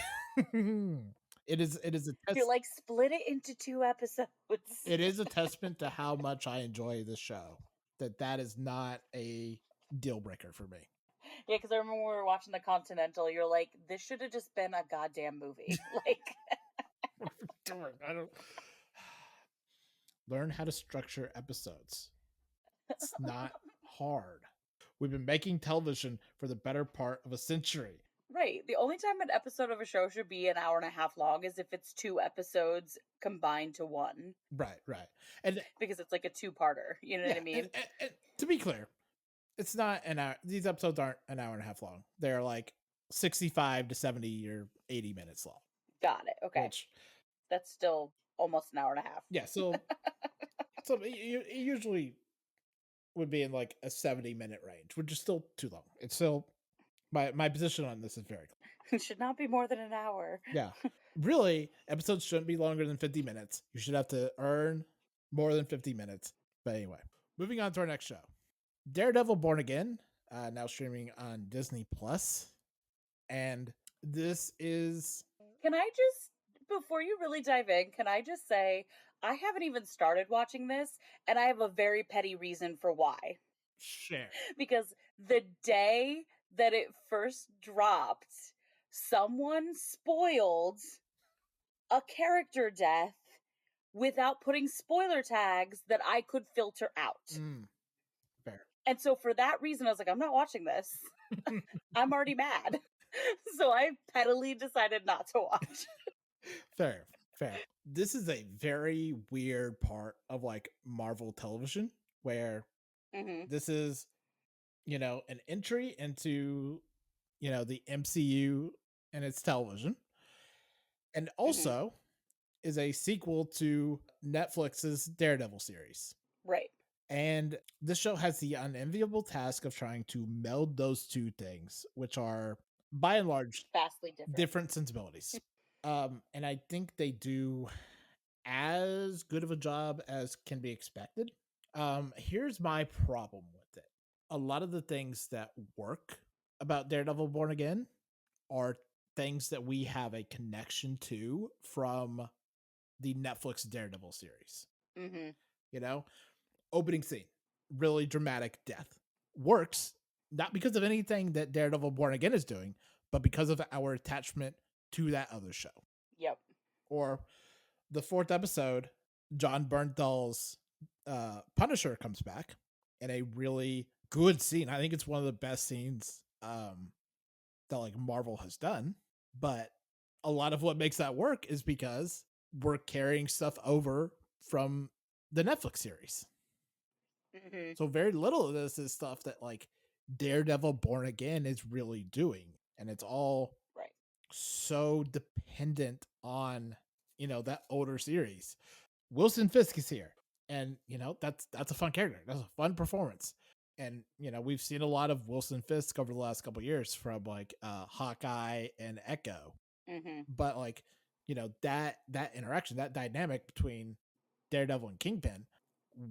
it is a You're like, split it into 2 episodes. It is a testament to how much I enjoy the show that is not a deal breaker for me. Yeah, because I remember when we were watching The Continental, you're like, this should have just been a goddamn movie. Like, I don't learn how to structure episodes. It's not hard. We've been making television for the better part of a century. Right. The only time an episode of a show should be an hour and a half long is if it's 2 episodes combined to one. Right. And because it's like a 2-parter, you know what I mean? And to be clear, it's not an hour. These episodes aren't an hour and a half long. They're like 65 to 70 or 80 minutes long. Got it. Okay. That's still almost an hour and a half. Yeah, so it usually would be in like a 70-minute range, which is still too long. It's still, my position on this is very clear. It should not be more than an hour. Yeah. Really, episodes shouldn't be longer than 50 minutes. You should have to earn more than 50 minutes. But anyway, moving on to our next show. Daredevil Born Again, now streaming on Disney Plus. And this is... Can I just, before you really dive in, can I just say, I haven't even started watching this, and I have a very petty reason for why. Share. Because the day that it first dropped, someone spoiled a character death without putting spoiler tags that I could filter out. Fair. And so for that reason, I was like, I'm not watching this. I'm already mad. So I pettily decided not to watch. Fair. This is a very weird part of like Marvel television, where this is, you know, an entry into, you know, the MCU and its television, and also is a sequel to Netflix's Daredevil series. Right. And this show has the unenviable task of trying to meld those two things, which are by and large vastly different sensibilities. And I think they do as good of a job as can be expected. Here's my problem with it. A lot of the things that work about Daredevil Born Again are things that we have a connection to from the Netflix Daredevil series. You know, opening scene, really dramatic death, works not because of anything that Daredevil Born Again is doing, but because of our attachment to that other show. Yep. Or the 4th episode, John Bernthal's Punisher comes back in a really good scene. I think it's one of the best scenes that like Marvel has done. But a lot of what makes that work is because we're carrying stuff over from the Netflix series. Mm-hmm. So very little of this is stuff that like Daredevil Born Again is really doing. And it's all Right. so dependent on, that older series. Wilson Fisk is here. And, that's a fun character. That's a fun performance. And, we've seen a lot of Wilson Fisk over the last couple of years from like Hawkeye and Echo. Mm-hmm. But like, that interaction, that dynamic between Daredevil and Kingpin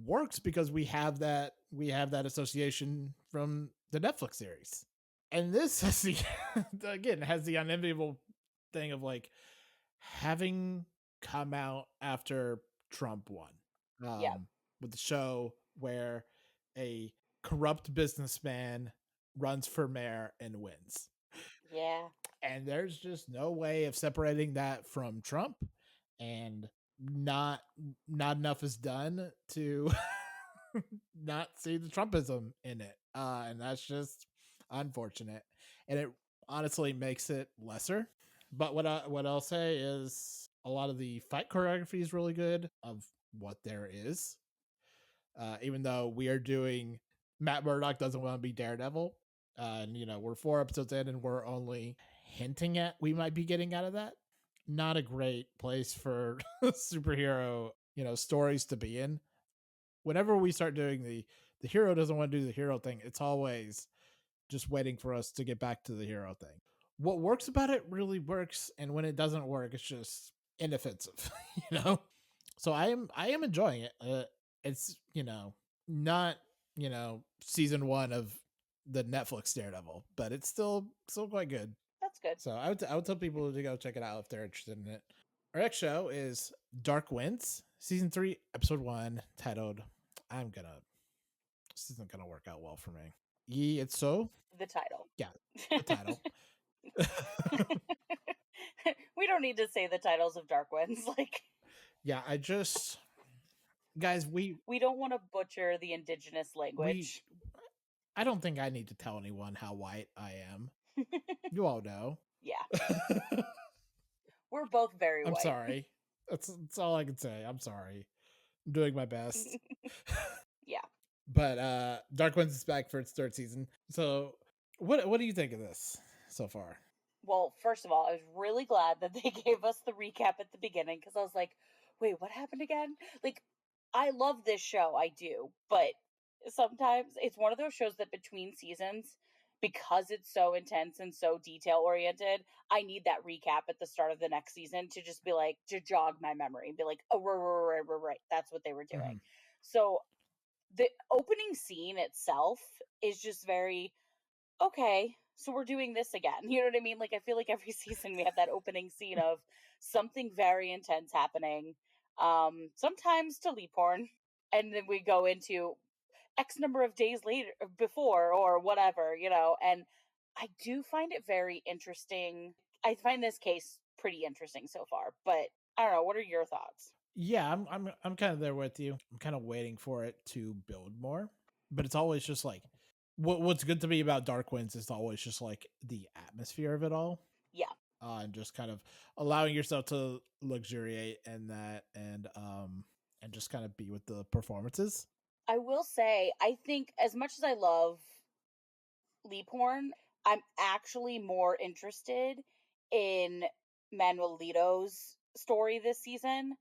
works because we have that association from the Netflix series. And this has the again has the unenviable thing of like having come out after Trump won. Yeah. With the show where a corrupt businessman runs for mayor and wins. Yeah. And there's just no way of separating that from Trump, and not enough is done to not see the Trumpism in it. And that's just unfortunate. And it honestly makes it lesser. But what I'll say is a lot of the fight choreography is really good of what there is. Even though we are doing Matt Murdock doesn't want to be Daredevil. And we're 4 episodes in and we're only hinting at we might be getting out of that. Not a great place for superhero, stories to be in. Whenever we start doing the hero doesn't want to do the hero thing, it's always just waiting for us to get back to the hero thing. What works about it really works, and when it doesn't work, it's just inoffensive, So I am enjoying it. It's not season 1 of the Netflix Daredevil, but it's still quite good. That's good. So I would tell people to go check it out if they're interested in it. Our next show is Dark Winds, season 3, episode 1, titled this isn't gonna work out well for me. It's so The title. Yeah, the title. We don't need to say the titles of Dark Winds. Like, yeah, guys, we don't want to butcher the indigenous language. I don't think I need to tell anyone how white I am. You all know. Yeah. We're both very I'm white. sorry. That's all I can say. I'm sorry. I'm doing my best. Yeah. But Dark Winds is back for its 3rd season. So what do you think of this so far? Well, first of all, I was really glad that they gave us the recap at the beginning because I was like, wait, what happened again? Like, I love this show, I do, but sometimes it's one of those shows that between seasons, because it's so intense and so detail oriented, I need that recap at the start of the next season to just be like, to jog my memory and be like, oh, right, that's what they were doing. Mm-hmm. So the opening scene itself is just very, okay, so we're doing this again. You know what I mean? Like, I feel like every season we have that opening scene of something very intense happening, sometimes to leap porn, and then we go into X number of days later, before, or whatever, and I do find it very interesting. I find this case pretty interesting so far, but I don't know. What are your thoughts? Yeah, I'm kind of there with you. I'm kind of waiting for it to build more, but it's always just like what's good to me about Dark Winds is always just like the atmosphere of it all. Yeah. And just kind of allowing yourself to luxuriate in that, and just kind of be with the performances. I will say, I think as much as I love Lee Porn, I'm actually more interested in Manuelito's story this season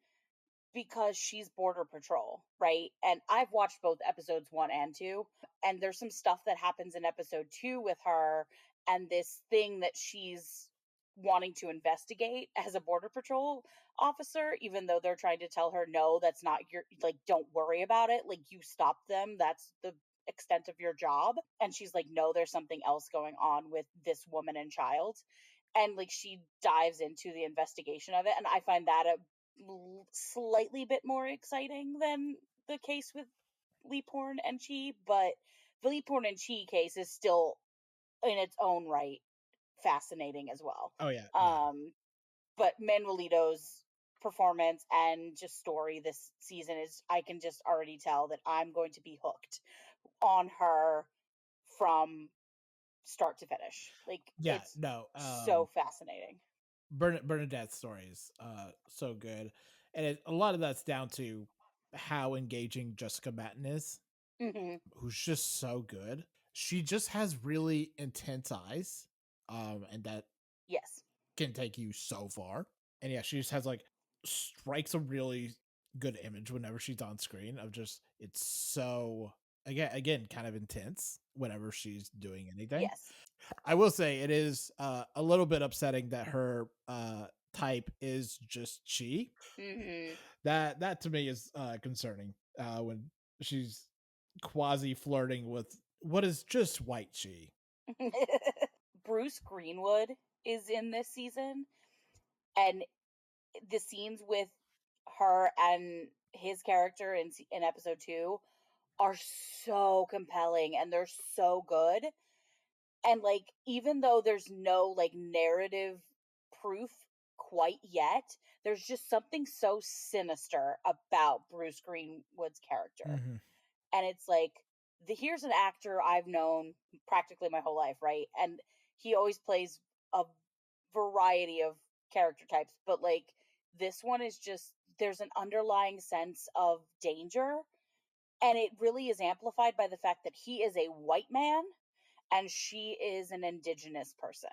because she's Border Patrol, right? And I've watched both episodes 1 and 2, and there's some stuff that happens in episode 2 with her and this thing that she's wanting to investigate as a Border Patrol officer, even though they're trying to tell her, no, that's not your, like, don't worry about it. Like, you stop them. That's the extent of your job. And she's like, no, there's something else going on with this woman and child. And like, she dives into the investigation of it. And I find that a slightly bit more exciting than the case with Lee Porn and Chi, but the Lee Porn and Chi case is still in its own right fascinating as well. Oh yeah. But Manuelito's performance and just story this season is, I can just already tell that I'm going to be hooked on her from start to finish. Like, Yeah, it's no, so fascinating. Bernadette's story is so good, and a lot of that's down to how engaging Jessica Batten is, Hmm. who's just so good. She just has really intense eyes, and that Yes. can take you so far. And yeah, she just has like strikes a really good image whenever she's on screen of just it's so again kind of intense whenever she's doing anything. Yes. I will say it is a little bit upsetting that her type is just chi. Hmm. That to me is concerning when she's quasi flirting with what is just white chi. Bruce Greenwood is in this season, and the scenes with her and his character in episode 2 are so compelling, and they're so good. And like, even though there's no like narrative proof quite yet, there's just something so sinister about Bruce Greenwood's character. Mm-hmm. And it's like, here's an actor I've known practically my whole life, right? And he always plays a variety of character types, but like, this one is just, there's an underlying sense of danger, and it really is amplified by the fact that he is a white man and she is an indigenous person,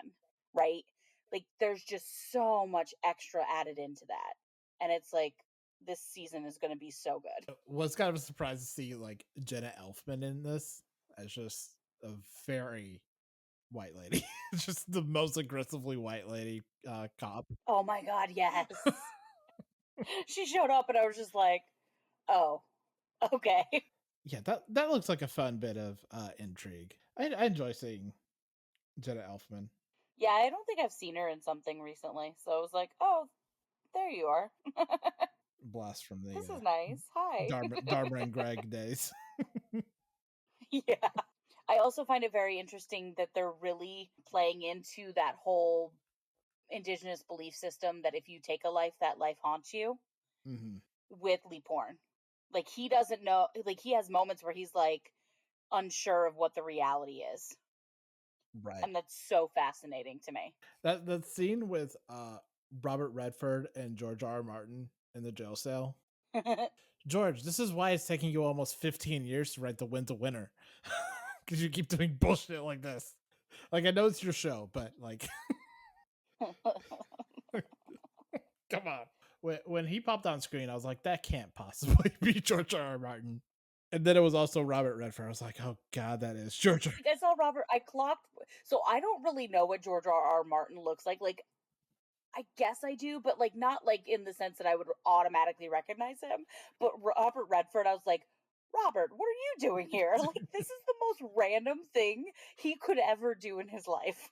right? Like, there's just so much extra added into that. And it's like, this season is going to be so good. Was kind of a surprise to see like Jenna Elfman in this as just a very white lady. Just the most aggressively white lady cop. Oh my God, yes. She showed up and I was just like, oh, okay. Yeah, that looks like a fun bit of intrigue. I enjoy seeing Jenna Elfman. Yeah, I don't think I've seen her in something recently. So I was like, oh, there you are. Blast from the This is nice. Hi. Dharma and Greg days. Yeah. I also find it very interesting that they're really playing into that whole indigenous belief system that if you take a life, that life haunts you, Mm-hmm. with Lee Porn. Like, he doesn't know, like, he has moments where he's like unsure of what the reality is. Right. And that's so fascinating to me. That scene with Robert Redford and George R. R. Martin in the jail cell. George, this is why it's taking you almost 15 years to write The Wind's a Winner. Because you keep doing bullshit like this. Like, I know it's your show, but like, come on. When he popped on screen, I was like, that can't possibly be George R. R. Martin. And then it was also Robert Redford. I was like, oh god, that is George. I saw Robert. I clocked. So I don't really know what George R. R. Martin looks like. Like, I guess I do, but like, not like in the sense that I would automatically recognize him. But Robert Redford, I was like, Robert, what are you doing here? Like, this is the most random thing he could ever do in his life.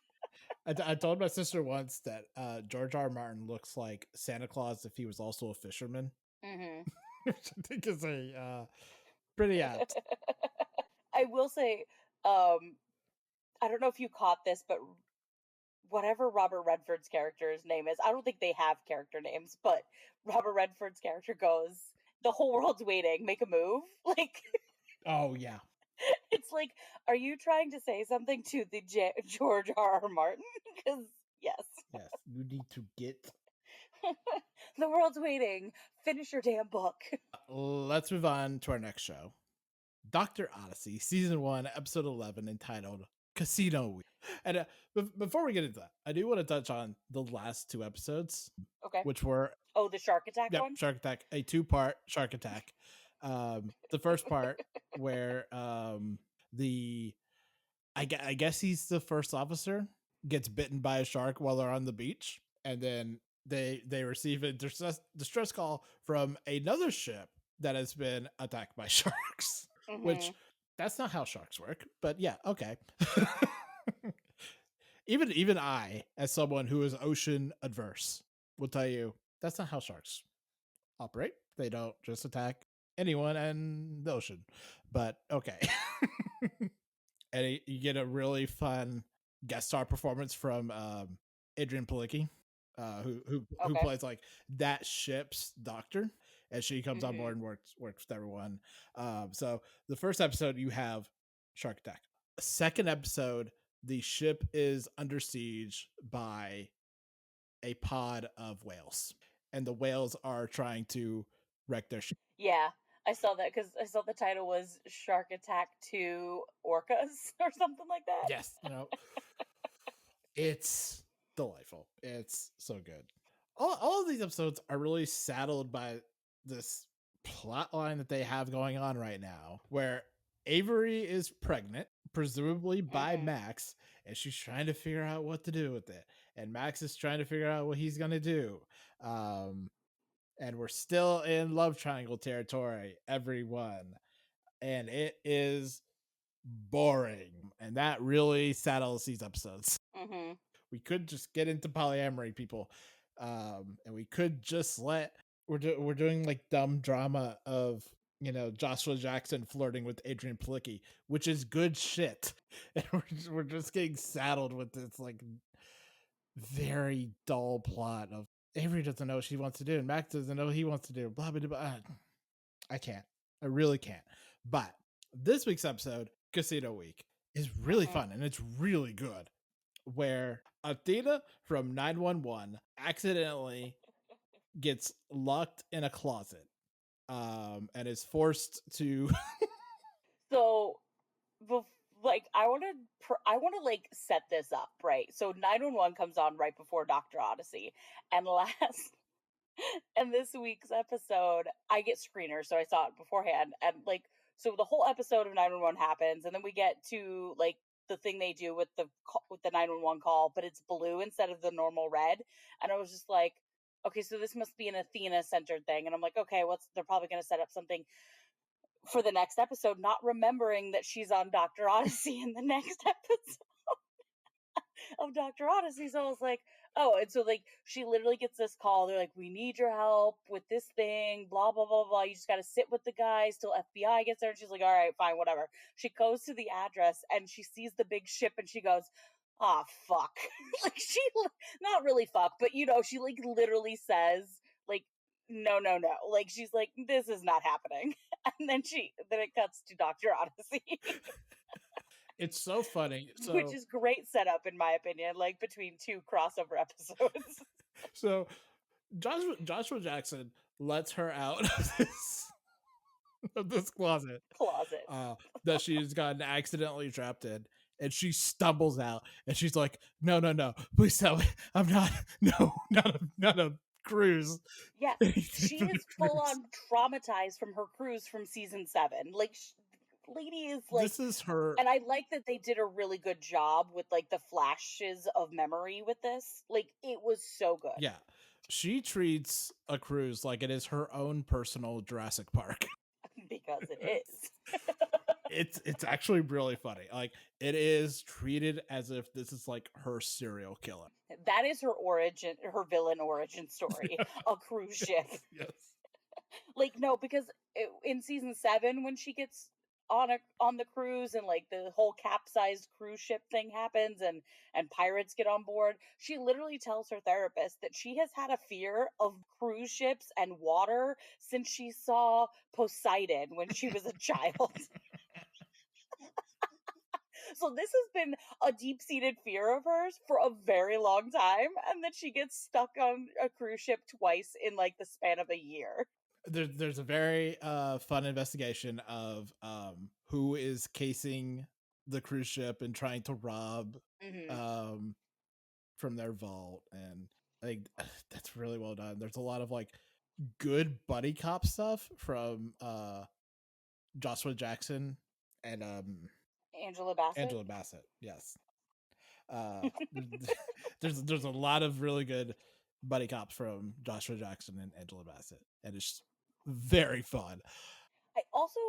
I told my sister once that George R. R. Martin looks like Santa Claus if he was also a fisherman. Mm-hmm. Which I think is a pretty apt. I will say, I don't know if you caught this, but whatever Robert Redford's character's name is, I don't think they have character names, but Robert Redford's character goes, "The whole world's waiting, make a move." Like, Oh yeah. it's like, are you trying to say something to the George R. R. Martin? Because yes, Yes. You need to get. the world's waiting. Finish your damn book. Let's move on to our next show. Dr. Odyssey, season 1, episode 11, entitled Casino Week. And before we get into that, I do want to touch on the last 2 episodes, Okay. which were Oh, the shark attack one? Shark Attack, a 2-part Shark Attack. The first part where the I guess he's the first officer gets bitten by a shark while they're on the beach, and then they receive a distress call from another ship that has been attacked by sharks. Mm-hmm. Which that's not how sharks work, but yeah, okay. even I, as someone who is ocean adverse, will tell you that's not how sharks operate. They don't just attack anyone in the ocean. But okay. And you get a really fun guest star performance from Adrian Palicki. who Okay. plays like that ship's doctor, and she comes on board and works with everyone. So the first episode you have shark attack. Second episode, the ship is under siege by a pod of whales, and the whales are trying to wreck their ship. Yeah, I saw that because I saw the title was Shark Attack 2 Orcas or something like that. Yes, it's delightful. It's so good. All of these episodes are really saddled by this plot line that they have going on right now, where Avery is pregnant, presumably by Max, and she's trying to figure out what to do with it. And Max is trying to figure out what he's going to do. And we're still in love triangle territory, everyone. And it is boring. And that really saddles these episodes. We could just get into polyamory, people. And we could just let we're doing like dumb drama of Joshua Jackson flirting with Adrian Palicki, which is good shit. And we're just getting saddled with this like very dull plot of Avery doesn't know what she wants to do and Max doesn't know what he wants to do. Blah blah blah. I can't. I really can't. But this week's episode, Casino Week, is really fun and it's really good. Where Athena from 911 accidentally gets locked in a closet and is forced to So, like, I want to like set this up, right? So 911 comes on right before Dr. Odyssey, and and this week's episode, I get screeners, so I saw it beforehand, and like, so the whole episode of 911 happens, and then we get to like the thing they do with the 911 call, but it's blue instead of the normal red, and I was just like, okay, so this must be an Athena centered thing, and I'm like, okay, they're probably going to set up something for the next episode, not remembering that she's on Dr. Odyssey in the next episode of Dr. Odyssey. So I was like, oh, and so like she literally gets this call. They're like, we need your help with this thing, blah, blah, blah, blah. You just got to sit with the guys till FBI gets there. And she's like, all right, fine, whatever. She goes to the address and she sees the big ship and she goes, ah, fuck. Like she, not really fuck, but she like literally says, like, no, no, no. Like she's like, this is not happening. And then it cuts to Dr. Odyssey. It's so funny. So, which is great setup in my opinion, like between two crossover episodes. So Joshua Jackson lets her out of this closet that she's gotten accidentally trapped in, and she stumbles out and she's like, no, no, no, please tell me I'm not a cruise. Yeah, she is full on traumatized from her cruise from season 7. Like lady is like, this is her, and I like that they did a really good job with like the flashes of memory with this. Like it was so good. Yeah, she treats a cruise like it is her own personal Jurassic Park. Because it is. It's actually really funny. Like it is treated as if this is like her serial killer. That is her villain origin story. A cruise ship. Yes. Like no, because in season 7 when she gets on the cruise and like the whole capsized cruise ship thing happens and pirates get on board, she literally tells her therapist that she has had a fear of cruise ships and water since she saw Poseidon when she was a child. So this has been a deep-seated fear of hers for a very long time, and that she gets stuck on a cruise ship twice in like the span of a year. There's a very fun investigation of who is casing the cruise ship and trying to rob from their vault, and I think that's really well done. There's a lot of like good buddy cop stuff from Joshua Jackson and Angela Bassett, yes. There's a lot of really good buddy cops from Joshua Jackson and Angela Bassett, and it's very fun. I also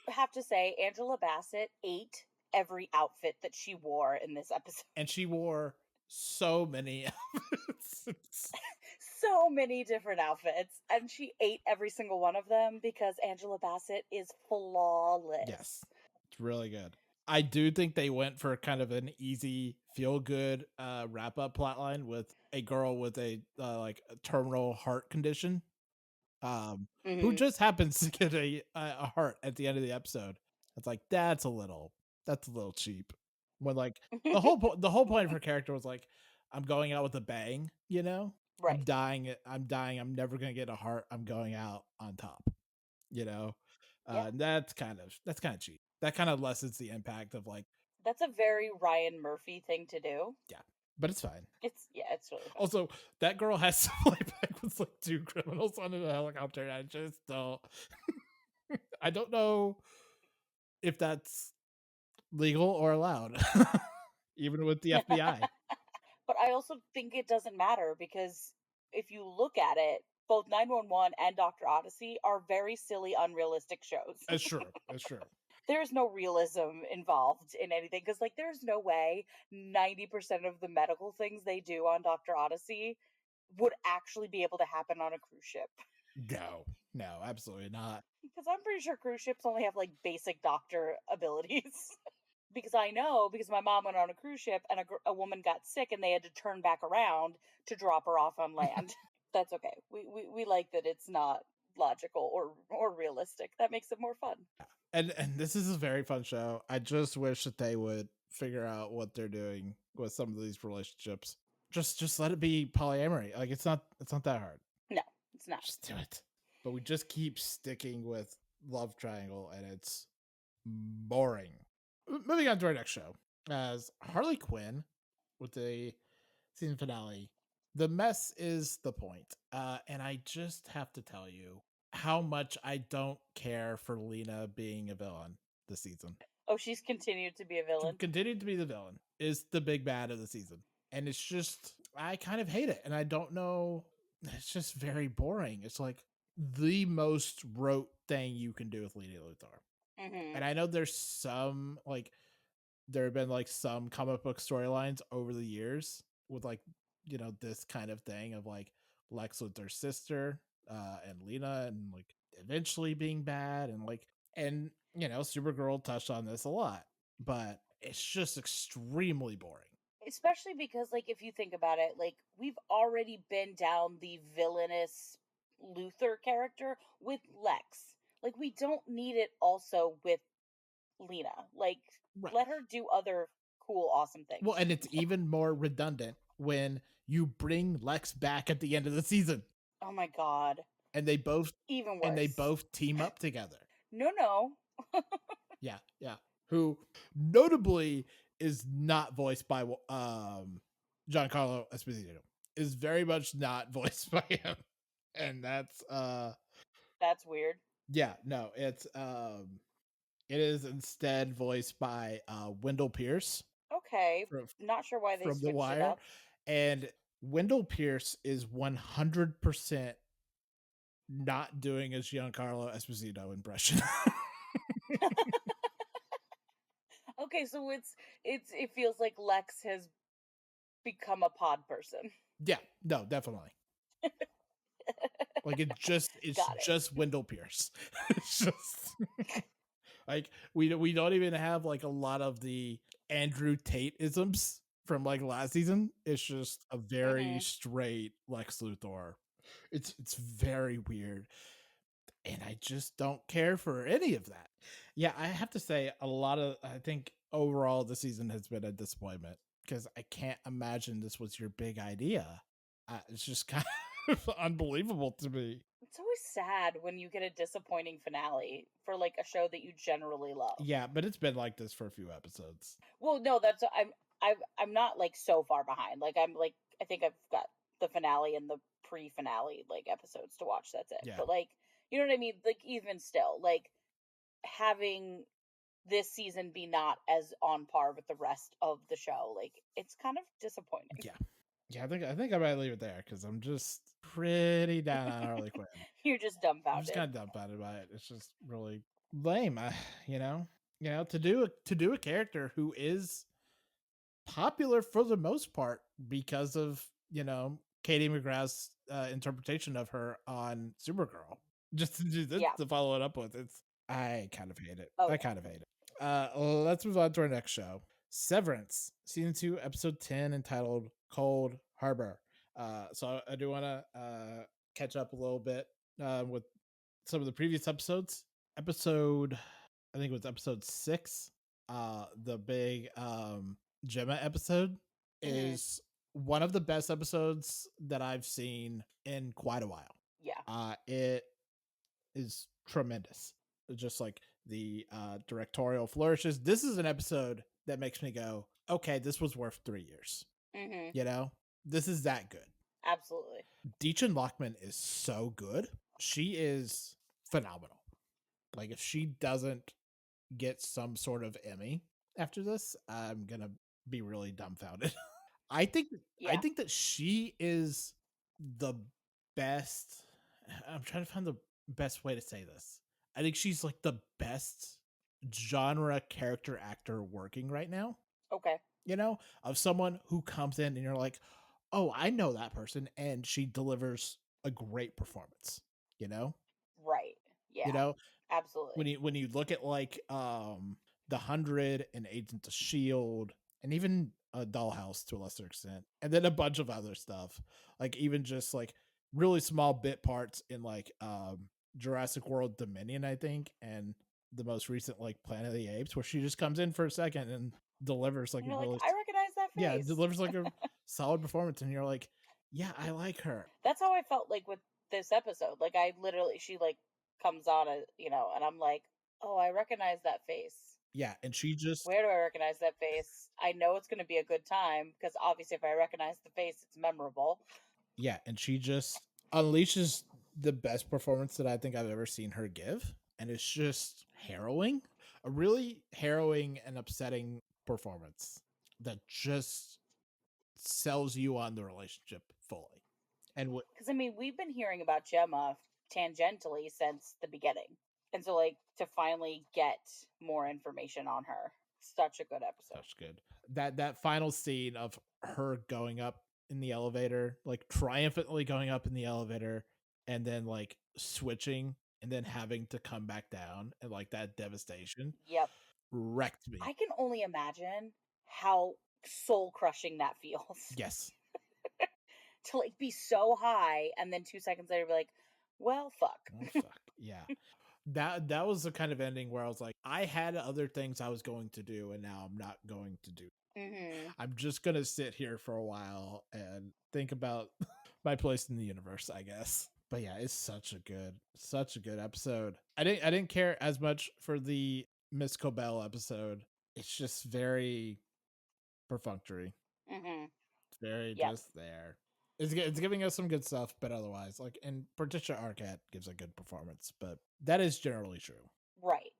have to say, Angela Bassett ate every outfit that she wore in this episode. And she wore so many outfits. So many different outfits. And she ate every single one of them because Angela Bassett is flawless. Yes. It's really good. I do think they went for kind of an easy, feel good wrap up plotline with a girl with a like a terminal heart condition, who Hmm. just happens to get a heart at the end of the episode. It's like that's a little cheap. When like the whole point of her character was like, I'm going out with a bang, you know. I'm Right. dying. I'm dying. I'm never gonna get a heart. I'm going out on top, you know. Yeah. That's kind of cheap. That kind of lessens the impact of like, That's a very Ryan Murphy thing to do. yeah, but it's fine. It's really fun. Also, that girl has to fly back with like two criminals on a helicopter. And I just don't. I don't know if that's legal or allowed, even with the FBI. But I also think it doesn't matter because if you look at it, both 911 and Dr. Odyssey are very silly, unrealistic shows. That's true. That's true. There's no realism involved in anything because, like, there's no way 90% of the medical things they do on Dr. Odyssey would actually be able to happen on a cruise ship. No, no, absolutely not. Because I'm pretty sure cruise ships only have like basic doctor abilities. Because I know, because my mom went on a cruise ship and a woman got sick and they had to turn back around to drop her off on land. That's okay. We like that it's not logical or realistic. That makes it more fun. And this is a very fun show. I just wish that they would figure out what they're doing with some of these relationships. Just let it be polyamory. Like it's not that hard. No, it's not. Just do it. But we just keep sticking with love triangle and it's boring. Moving on to our next show. As Harley Quinn with the season finale. The mess is the point. And I just have to tell you how much I don't care for Lena being a villain this season. Oh, she's continued to be a villain. Continued to be the villain is the big bad of the season. And it's just, I kind of hate it. And I don't know. It's just very boring. It's like the most rote thing you can do with Lena Luthor. Hmm. And I know there's some, like, there have been like some comic book storylines over the years with like, you know, this kind of thing of like Lex with their sister and Lena and like eventually being bad and like, and you know, Supergirl touched on this a lot, but it's just extremely boring. Especially because, like, if you think about it, like, we've already been down the villainous Luther character with Lex. Like, we don't need it also with Lena. Like, Right. let her do other cool, awesome things. Well, and it's even more redundant when you bring Lex back at the end of the season Oh my god. and Even they worse. both team up together. No. Yeah, yeah. Who notably is not voiced by Giancarlo Esposito. Is very much not voiced by him. And that's That's weird. yeah, no, it is instead voiced by Wendell Pierce Okay. from Not sure why they The switched it Wire. up. And Wendell Pierce is 100% not doing a Giancarlo Esposito impression. Okay, so it feels like Lex has become a pod person. Yeah, no, definitely. Like it's Got it. just Wendell Pierce. It's just like we don't even have like a lot of the Andrew Tate isms from like last season. It's just a very Hmm. straight Lex Luthor. It's very weird. And I just don't care for any of that. Yeah, I have to say I think overall the season has been a disappointment because I can't imagine this was your big idea. It's just kind of unbelievable to me. It's always sad when you get a disappointing finale for like a show that you generally love. Yeah, but it's been like this for a few episodes. Well, no, that's I'm not like so far behind. Like I'm like I think I've got the finale and the pre-finale like episodes to watch. That's it. Yeah. But like you know what I mean? Like even still, like having this season be not as on par with the rest of the show, like it's kind of disappointing. Yeah. Yeah, I think I might leave it there because I'm just pretty down on Harley Quinn. You're just I'm just dumbfounded. kind of dumbfounded by it. It's just really lame. You know, to do a character who is popular for the most part because of Katie McGrath's interpretation of her on Supergirl. Just to do this Yeah. to follow it up with, I kind of hate it. Oh I yeah. kind of hate it. Let's move on to our next show. Severance, season 2, episode 10, entitled Cold Harbor. So I do want to catch up a little bit with some of the previous episodes. I think it was episode 6, the big Gemma episode, is one of the best episodes that I've seen in quite a while. Yeah. It is tremendous. Just like the directorial flourishes. This is an episode that makes me go, okay, this was worth 3 years. You know, this is that good. Absolutely. Deachin Lockman is so good. She is phenomenal. Like, if she doesn't get some sort of Emmy after this, I'm gonna be really dumbfounded. I think that she is the best. I'm trying to find the best way to say this. I think she's like the best genre character actor working right now. Okay. You know, of someone who comes in and you're like, oh, I know that person, and she delivers a great performance. You know, Right. Yeah. you know, Absolutely. when you look at like the 100 and Agents of Shield, and even a Dollhouse to a lesser extent, and then a bunch of other stuff, like even just like really small bit parts in like Jurassic World Dominion, I think, and the most recent like Planet of the Apes, where she just comes in for a second and delivers like And a you're like, really I recognize that face. delivers like a solid performance, and you're like, yeah, I like her. That's how I felt like with this episode. Like I literally, she like comes on a, and I'm like, oh, I recognize that face. Yeah, and she just Where do I recognize that face? I know it's going to be a good time because obviously, if I recognize the face, it's memorable. Yeah, and she just unleashes the best performance that I think I've ever seen her give, and it's just harrowing, a really harrowing and upsetting performance that just sells you on the relationship fully. And Because I mean, we've been hearing about Gemma tangentially since the beginning, and so like to finally get more information on her, such a good episode. such good. That final scene of her going up in the elevator, like triumphantly going up in the elevator, and then like switching and then having to come back down, and like that devastation Yep. wrecked me. I can only imagine how soul crushing that feels. Yes. To like be so high and then 2 seconds later be like, well, fuck. Oh fuck. Yeah. That was the kind of ending where I was like, I had other things I was going to do, and now I'm not going to do. I'm just gonna sit here for a while and think about my place in the universe, I guess. But yeah, it's such a good episode. I didn't care as much for the Miss Cobell episode. It's just very perfunctory. It's very Yep. just there. It's giving us some good stuff, but otherwise, like, and Patricia Arquette gives a good performance, but that is generally true. Right.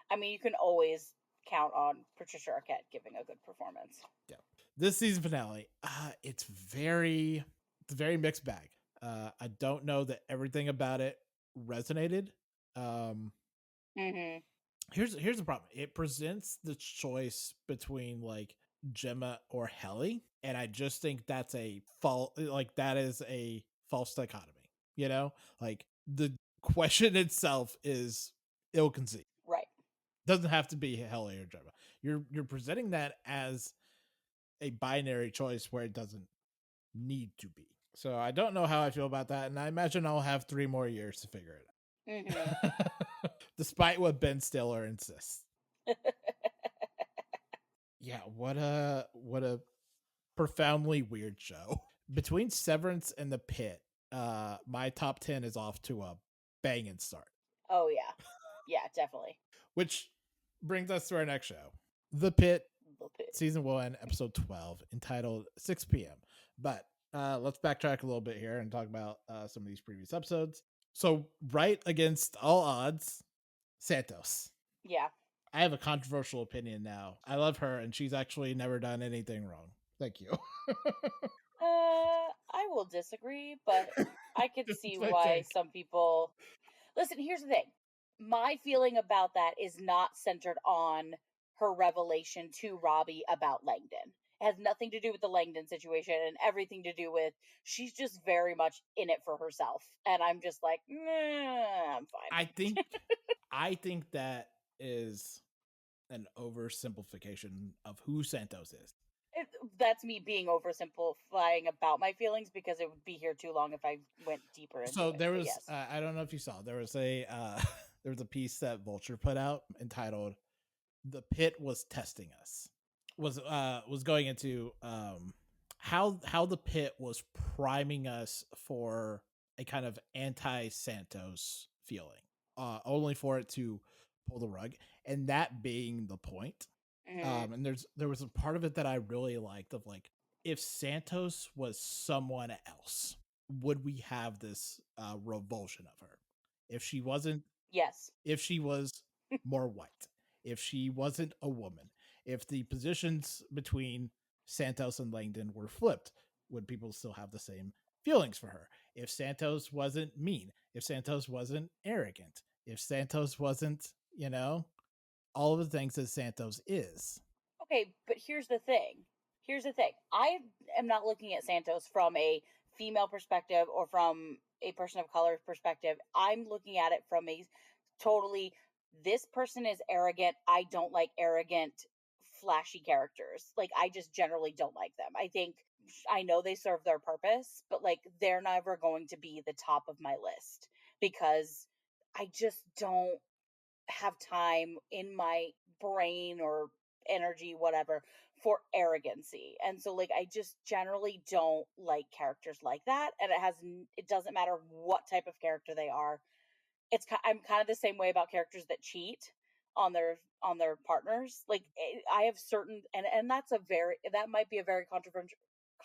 I mean, you can always count on Patricia Arquette giving a good performance. Yeah. This season finale, it's very mixed bag. I don't know that everything about it resonated. Here's the problem. It presents the choice between like Gemma or Helly, and I just think that's a false. Like, that is a false dichotomy. You know, like the question itself is ill-conceived. Right. Doesn't have to be Helly or Gemma. You're presenting that as a binary choice where it doesn't need to be. So I don't know how I feel about that, and I imagine I'll have 3 more years to figure it out. Despite what Ben Stiller insists. Yeah, what a profoundly weird show. Between Severance and The Pitt, my top 10 is off to a banging start. Oh yeah. Yeah, definitely. Which brings us to our next show. The Pitt, season 1, episode 12, entitled 6 p.m. But let's backtrack a little bit here and talk about some of these previous episodes. So, right against all odds, Santos. Yeah. I have a controversial opinion now. I love her, and she's actually never done anything wrong. Thank you. I will disagree, but I could see why some people. Listen, here's the thing. My feeling about that is not centered on her revelation to Robbie about Langdon. It has nothing to do with the Langdon situation and everything to do with she's just very much in it for herself. And I'm just like, I'm fine. I think that is an oversimplification of who Santos is. That's me being oversimplifying about my feelings because it would be here too long if I went deeper into So it. there But was, yes. I don't know if you saw, there was a there was a piece that Vulture put out entitled "The Pit was testing us." Was going into how the Pit was priming us for a kind of anti-Santos feeling, only for it to pull the rug, and that being the point. Mhm. And there was a part of it that I really liked of like, if Santos was someone else, would we have this revulsion of her? If she wasn't, Yes. if she was more white, if she wasn't a woman, if the positions between Santos and Langdon were flipped, would people still have the same feelings for her? If Santos wasn't mean, if Santos wasn't arrogant, if Santos wasn't, you know, all of the things that Santos is. Okay, but here's the thing. Here's the thing. I am not looking at Santos from a female perspective or from a person of color perspective. I'm looking at it from a totally, this person is arrogant. I don't like arrogant, flashy characters. Like, I just generally don't like them. I think, I know they serve their purpose, but like, they're never going to be the top of my list because I just don't have time in my brain or energy, whatever, for arrogancy. And so, like, I just generally don't like characters like that. And it doesn't matter what type of character they are. I'm kind of the same way about characters that cheat on their partners. Like, I have certain, and that might be a very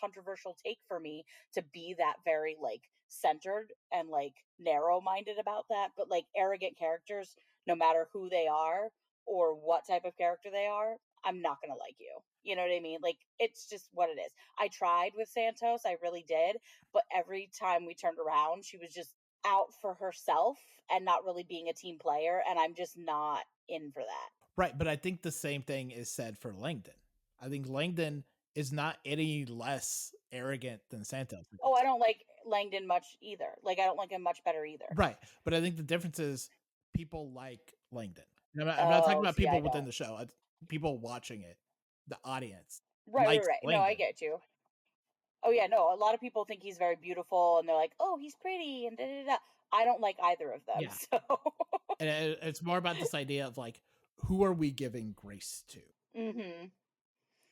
controversial take for me to be that very like centered and like narrow minded about that. But like, arrogant characters, no matter who they are or what type of character they are, I'm not gonna like you. You know what I mean? Like, it's just what it is. I tried with Santos, I really did, but every time we turned around, she was just out for herself and not really being a team player, and I'm just not in for that. Right, but I think the same thing is said for Langdon. I think Langdon is not any less arrogant than Santos Oh, is. I don't like Langdon much either. Like, I don't like him much better either. Right, but I think the difference is people like Langdon. And I'm not talking Oh, about see, I people within don't. the show. People watching it, the audience Right, right, likes right. No, I Langdon. get you. Oh yeah, no. A lot of people think he's very beautiful, and they're like, "Oh, he's pretty," and da da da. I don't like either of them. Yeah, So, and it's more about this idea of like, who are we giving grace to? hmm,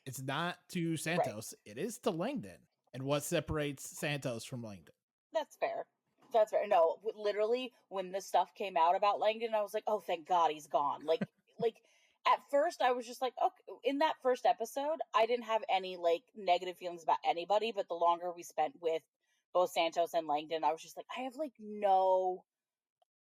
It's not to right. Santos; it is to Langdon. And what separates Santos from Langdon? That's fair. That's fair. No, literally, when this stuff came out about Langdon, I was like, "Oh, thank God he's gone." Like at first, I was just like, "Okay." In that first episode, I didn't have any like negative feelings about anybody, but the longer we spent with both Santos and Langdon, I was just like, I have like no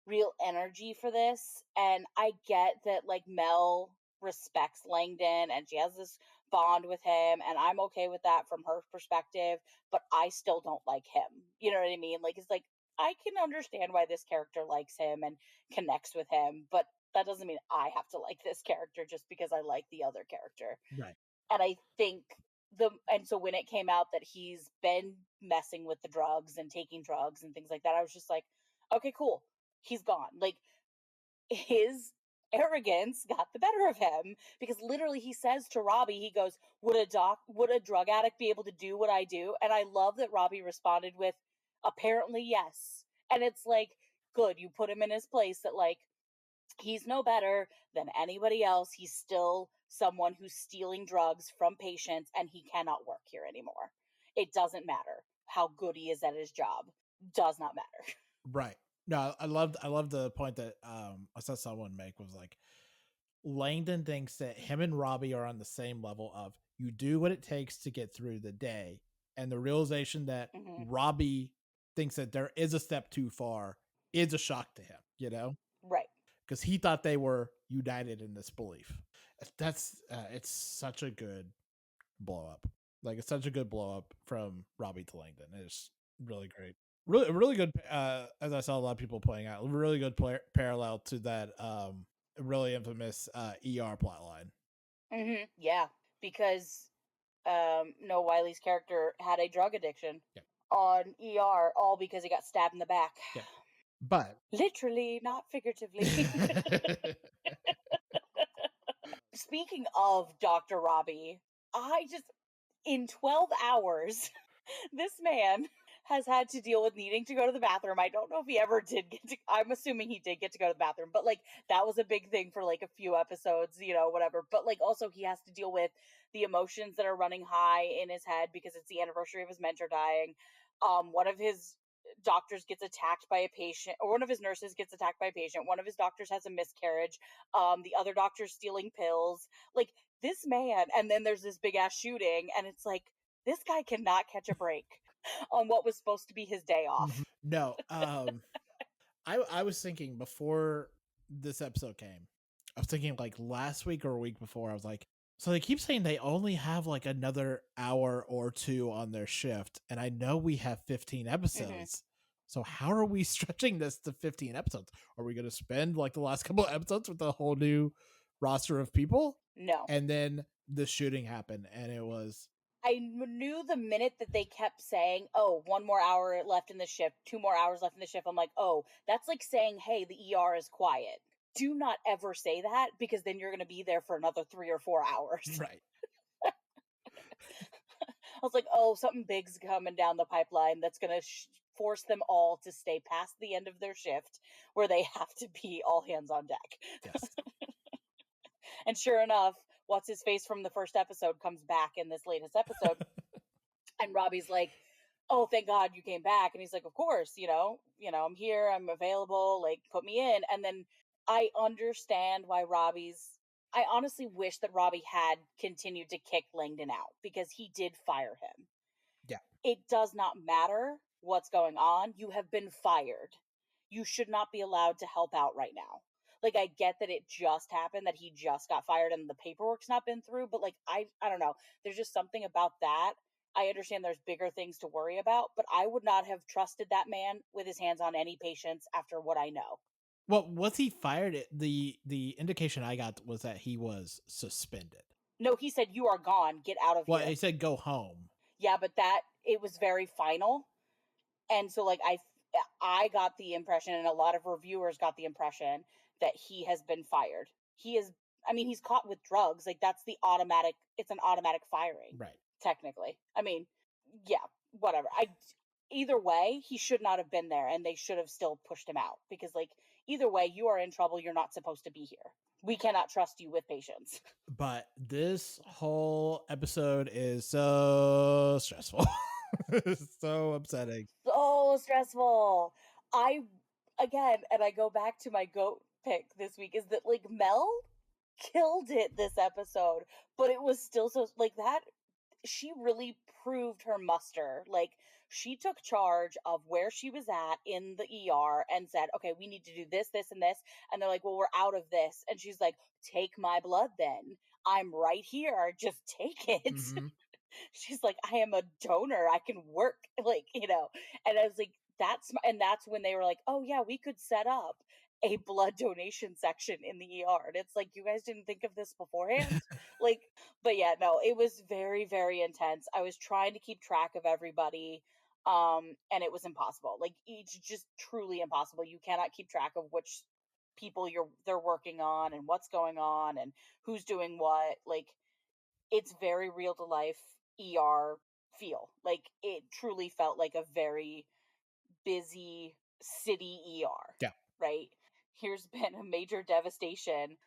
real energy for this. And I get that like Mel respects Langdon and she has this bond with him, and I'm okay with that from her perspective, but I still don't like him. You know what I mean? Like, it's like, I can understand why this character likes him and connects with him, but that doesn't mean I have to like this character just because I like the other character. Right. And I think and so when it came out that he's been messing with the drugs and taking drugs and things like that, I was just like, okay, cool. He's gone. Like, his arrogance got the better of him because literally he says to Robbie, he goes, would a drug addict be able to do what I do? And I love that Robbie responded with, apparently yes. And it's like, good, you put him in his place, that like, he's no better than anybody else. He's still someone who's stealing drugs from patients, and he cannot work here anymore. It doesn't matter how good he is at his job. Does not matter. Right. No, I loved the point that I saw someone make was like, Langdon thinks that him and Robbie are on the same level of you do what it takes to get through the day, and the realization that Hmm. Robbie thinks that there is a step too far is a shock to him, you know, Right. because he thought they were united in this belief. That's it's such a good blow up. Like, it's such a good blow up from Robbie to Langdon. It's really great. Really good. As I saw a lot of people pointing out, really good parallel to that really infamous ER plotline. Yeah, because no, Wiley's character had a drug addiction Yeah, on ER, all because he got stabbed in the back. yeah. But Literally, not figuratively. speaking of Dr. Robbie, in 12 hours, this man has had to deal with needing to go to the bathroom. I don't know if he ever did get to, I'm assuming he did get to go to the bathroom, but like that was a big thing for like a few episodes, whatever. But like also he has to deal with the emotions that are running high in his head because it's the anniversary of his mentor dying. One of his doctors gets attacked by a patient, or one of his nurses gets attacked by a patient. One of his doctors has a miscarriage. The other doctor's stealing pills. Like this man, and then there's this big ass shooting, and it's like, this guy cannot catch a break on what was supposed to be his day off. No, I was thinking before this episode came, I was thinking like last week or a week before, I was like, so they keep saying they only have like another hour or two on their shift, and I know we have 15 episodes. So how are we stretching this to 15 episodes? Are we going to spend like the last couple of episodes with a whole new roster of people? No. And then the shooting happened, and it was... I knew the minute that they kept saying, oh, 1 more hour left in the shift, 2 more hours left in the shift, I'm like, oh, that's like saying, hey, the ER is quiet. Do not ever say that, because then you're going to be there for another 3 or 4 hours. Right. I was like, oh, something big's coming down the pipeline that's going to force them all to stay past the end of their shift, where they have to be all hands on deck. Yes. And sure enough, what's his face from the first episode comes back in this latest episode. And Robbie's like, oh, thank God you came back. And he's like, of course, I'm here, I'm available, like, put me in. And then I understand why I honestly wish that Robbie had continued to kick Langdon out, because he did fire him. Yeah. It does not matter what's going on. You have been fired. You should not be allowed to help out right now. Like, I get that it just happened, that he just got fired and the paperwork's not been through, but like, I don't know. There's just something about that. I understand there's bigger things to worry about, but I would not have trusted that man with his hands on any patients after what I know. Well, was he fired? The indication I got was that he was suspended. No, he said, you are gone. Get out of here. Well, he said go home. Yeah, but it was very final. And so like I got the impression, and a lot of reviewers got the impression, that he has been fired. He's caught with drugs. Like it's an automatic firing. Right. Technically. I mean, yeah, whatever. Either way, he should not have been there, and they should have still pushed him out, because like either way, you are in trouble. You're not supposed to be here. We cannot trust you with patients. But this whole episode is so stressful. So upsetting. So stressful. I go back to my goat pick this week, is that like Mel killed it this episode, but it was still so like that. She really proved her muster. Like, she took charge of where she was at in the ER and said, okay, we need to do this, this, and this. And they're like, well, we're out of this. And she's like, take my blood then. I'm right here. Just take it. Mm-hmm. She's like, I am a donor. I can work. Like, and I was like, that's when they were like, oh yeah, we could set up a blood donation section in the ER. And it's like, you guys didn't think of this beforehand? Like, but yeah, no, it was very, very intense. I was trying to keep track of everybody, and it was impossible. Like, it's just truly impossible. You cannot keep track of which people they're working on, and what's going on, and who's doing what. Like, it's very real to life ER feel. Like, it truly felt like a very busy city ER. Yeah. Right? Here's been a major devastation.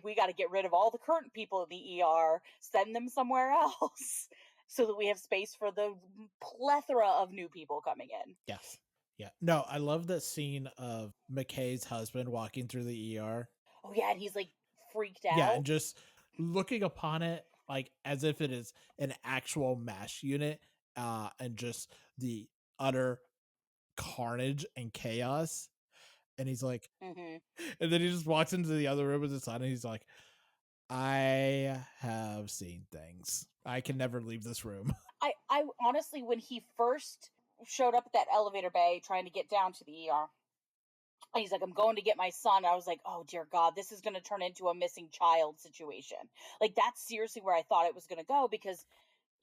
We got to get rid of all the current people in the ER, send them somewhere else, so that we have space for the plethora of new people coming in. Yes. Yeah. No, I love that scene of McKay's husband walking through the ER. Oh yeah, and he's like freaked out. Yeah, and just looking upon it like as if it is an actual MASH unit, and just the utter carnage and chaos. And he's like, and then he just walks into the other room with his son, and he's like, I have seen things. I can never leave this room. I honestly, when he first showed up at that elevator bay trying to get down to the ER, and he's like, I'm going to get my son, I was like, oh dear God, this is going to turn into a missing child situation. Like, that's seriously where I thought it was going to go, because,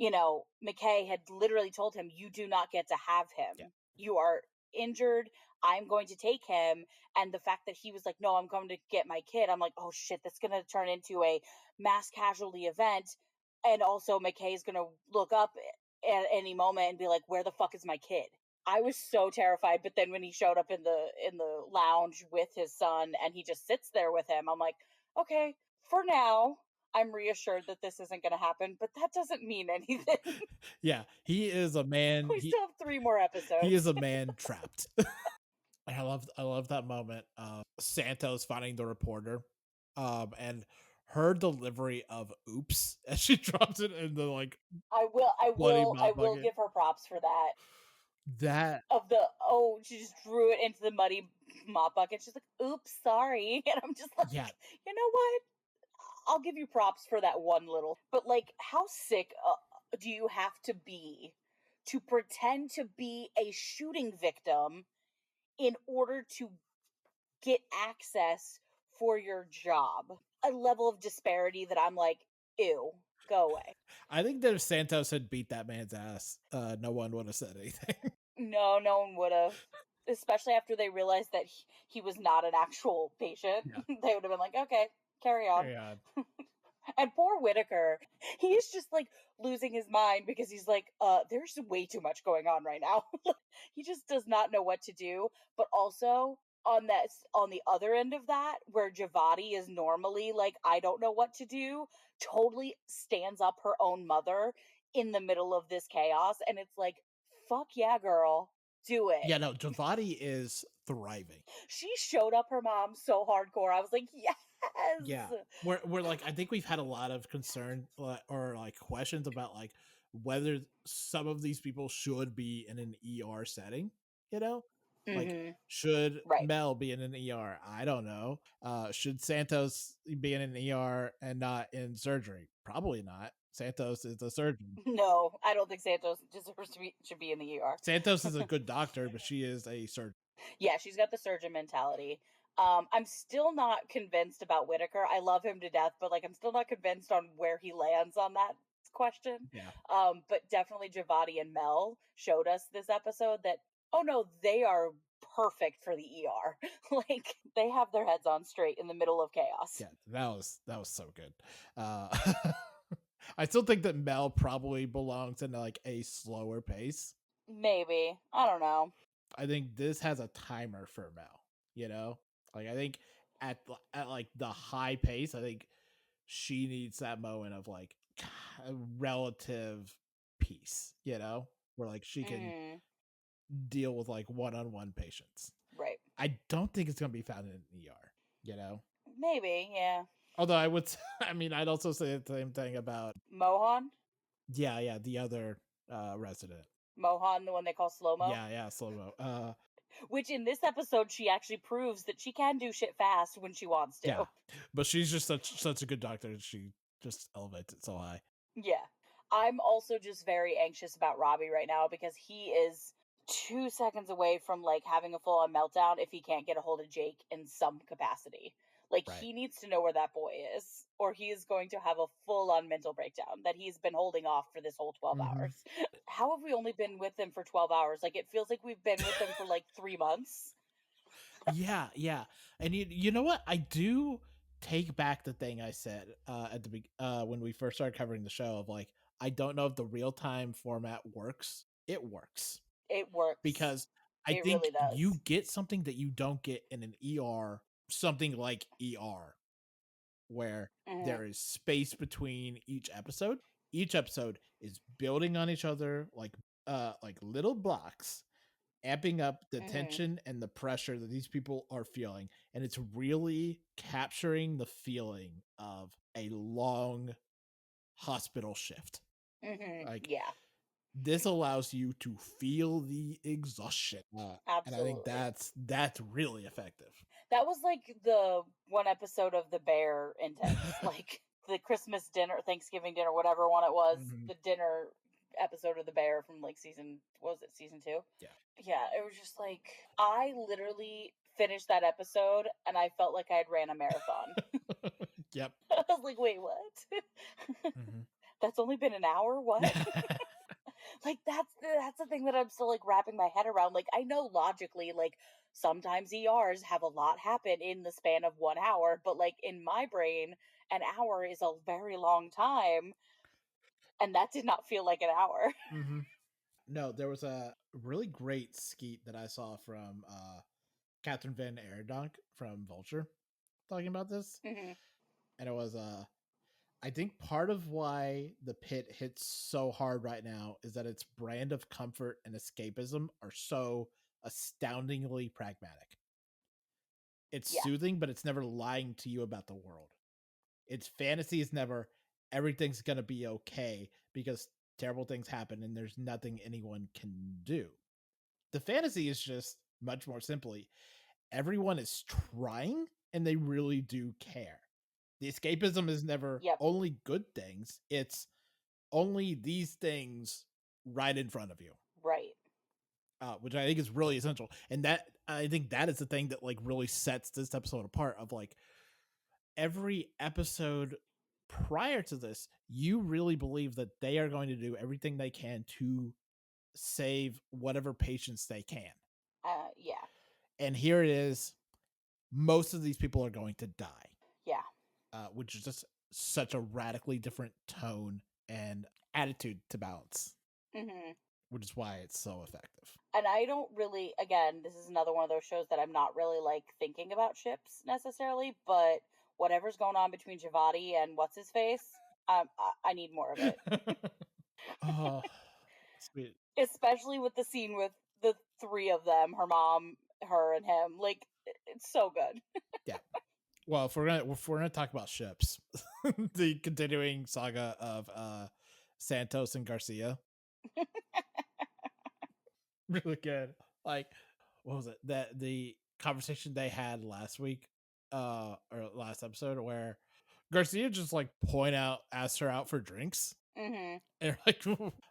McKay had literally told him, you do not get to have him. Yeah. You are injured. I'm going to take him. And the fact that he was like, no, I'm going to get my kid. I'm like, oh shit, that's going to turn into a mass casualty event. And also McKay's going to look up at any moment and be like, where the fuck is my kid? I was so terrified. But then when he showed up in the lounge with his son and he just sits there with him, I'm like, okay, for now, I'm reassured that this isn't going to happen, but that doesn't mean anything. Yeah, he is a man. We still have 3 more episodes. He is a man trapped. I love that moment of Santos finding the reporter, and her delivery of "oops" as she drops it in the like. I will give her props for that. That She just drew it into the muddy mop bucket. She's like, "Oops, sorry," and I'm just like, yeah, you know what? I'll give you props for that one little. But like, how sick do you have to be to pretend to be a shooting victim in order to get access for your job? A level of disparity that I'm like, ew, go away. I think that if Santos had beat that man's ass, no one would have said anything. No one would have. Especially after they realized that he was not an actual patient. Yeah. They would have been like, okay, carry on. Carry on. And poor Whitaker, he's just like losing his mind because he's like, there's way too much going on right now. He just does not know what to do. But also on the other end of that, where Javati is normally like, I don't know what to do, totally stands up her own mother in the middle of this chaos, and it's like, fuck yeah, girl, do it. Yeah, no, Javati is thriving. She showed up her mom so hardcore. I was like, yes. Yeah, we're like, I think we've had a lot of concern or like questions about like whether some of these people should be in an ER setting. You know, like should Mel be in an ER? I don't know. Should Santos be in an ER and not in surgery? Probably not. Santos is a surgeon. No, I don't think Santos should be in the ER. Santos is a good doctor, but she is a surgeon. Yeah, she's got the surgeon mentality. I'm still not convinced about Whitaker. I love him to death, but like I'm still not convinced on where he lands on that question. Yeah. But definitely Javati and Mel showed us this episode that, oh no, they are perfect for the ER. Like they have their heads on straight in the middle of chaos. Yeah, that was so good. I still think that Mel probably belongs in like a slower pace. Maybe. I don't know. I think this has a timer for Mel, you know? Like I think at like the high pace, I think she needs that moment of like a relative peace, you know? Where like she can deal with like one-on-one patients. Right. I don't think it's going to be found in an ER, you know? Maybe, yeah. Although I'd also say the same thing about Mohan? Yeah, the other resident. Mohan, the one they call Slow-Mo? Yeah, Slow-Mo. Which in this episode, she actually proves that she can do shit fast when she wants to. Yeah, but she's just such a good doctor. She just elevates it so high. Yeah. I'm also just very anxious about Robbie right now because he is 2 seconds away from like having a full-on meltdown if he can't get a hold of Jake in some capacity. Like he needs to know where that boy is, or he is going to have a full-on mental breakdown that he's been holding off for this whole 12 hours. How have we only been with him for 12 hours? Like it feels like we've been with him for like 3 months. Yeah. And you know what? I do take back the thing I said at the when we first started covering the show of like, I don't know if the real-time format works. It works. It works. Because I think really you get something that you don't get in an ER, something like ER, where there is space between each episode. Each episode is building on each other like little blocks, amping up the tension and the pressure that these people are feeling, and it's really capturing the feeling of a long hospital shift. Like, yeah, this allows you to feel the exhaustion. Absolutely. And I think that's really effective. That was like the one episode of The Bear intense, like the Christmas dinner, Thanksgiving dinner, whatever one it was, the dinner episode of The Bear from like season 2? Yeah, it was just like, I literally finished that episode and I felt like I had ran a marathon. Yep. I was like, wait, what? That's only been an hour? What? Like that's the thing that I'm still like wrapping my head around. Like I know logically, like sometimes ERs have a lot happen in the span of 1 hour, but like in my brain, an hour is a very long time, and that did not feel like an hour. Mm-hmm. No, there was a really great skeet that I saw from Catherine Van Aerdonk from Vulture talking about this, Mm-hmm. and it was I think part of why the Pit hits so hard right now is that its brand of comfort and escapism are so astoundingly pragmatic. It's Yeah, soothing, but it's never lying to you about the world. Its fantasy is never everything's gonna be okay because terrible things happen and there's nothing anyone can do. The fantasy is just much more simply everyone is trying and they really do care. The escapism is never yep, only good things, it's only these things right in front of you. right. Which I think is really essential. And that I think that is the thing that like really sets this episode apart of like every episode prior to this, you really believe that they are going to do everything they can to save whatever patients they can. Yeah, And here it is, most of these people are going to die, yeah. which is just such a radically different tone and attitude to balance, Mm-hmm. which is why it's so effective. And I don't really, again, this is another one of those shows that I'm not really like thinking about ships necessarily, but whatever's going on between Javati and what's his face, I need more of it. Oh, sweet. Especially with the scene with the three of them, her mom, her, and him. Like, it's so good. Yeah. Well, if we're gonna talk about ships, the continuing saga of Santos and Garcia, really good. Like, what was it? That the conversation they had last week, or last episode, where Garcia just like asked her out for drinks, Mm-hmm. and like,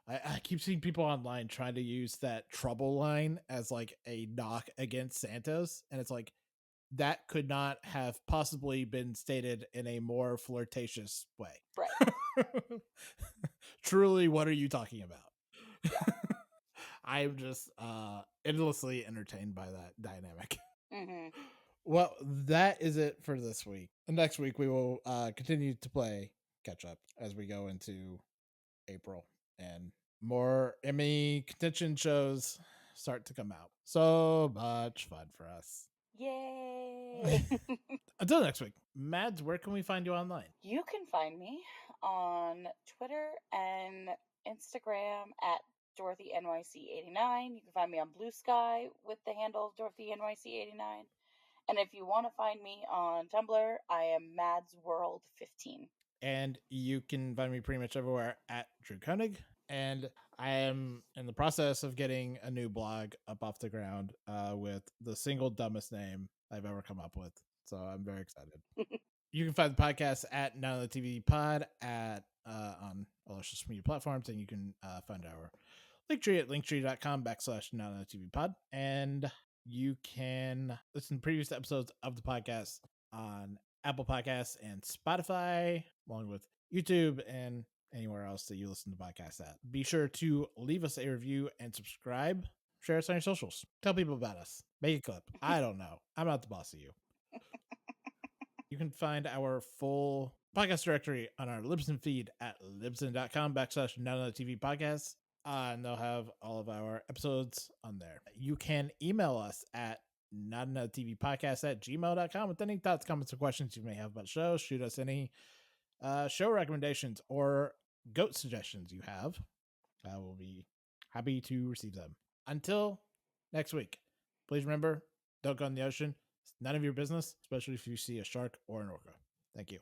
I keep seeing people online trying to use that trouble line as like a knock against Santos, and it's like that could not have possibly been stated in a more flirtatious way. Right. Truly, what are you talking about? Yeah. I'm just endlessly entertained by that dynamic. Mm-hmm. Well, that is it for this week. Next week we will continue to play catch up as we go into April and more Emmy contention shows start to come out. So much fun for us. Yay! Until next week, Mads, where can we find you online? You can find me on Twitter and Instagram at DorothyNYC89. You can find me on Blue Sky with the handle DorothyNYC89. And if you want to find me on Tumblr, I am MadsWorld15. And you can find me pretty much everywhere at Drew Koenig. And I am in the process of getting a new blog up off the ground with the single dumbest name I've ever come up with. So I'm very excited. You can find the podcast at Not on the TV Pod on all social media platforms, and you can find our Linktree at linktree.com/Not on the TV Pod. And you can listen to previous episodes of the podcast on Apple Podcasts and Spotify, along with YouTube and anywhere else that you listen to podcasts at. Be sure to leave us a review and subscribe. Share us on your socials. Tell people about us. Make a clip. I don't know. I'm not the boss of you. You can find our full podcast directory on our Libsyn feed at libsyn.com/Not on the TV Podcast. And they'll have all of our episodes on there. You can email us at notanotherTVpodcast@gmail.com with any thoughts, comments, or questions you may have about shows. Shoot us any show recommendations or goat suggestions you have. I will be happy to receive them. Until next week, please remember, don't go in the ocean. It's none of your business, especially if you see a shark or an orca. Thank you.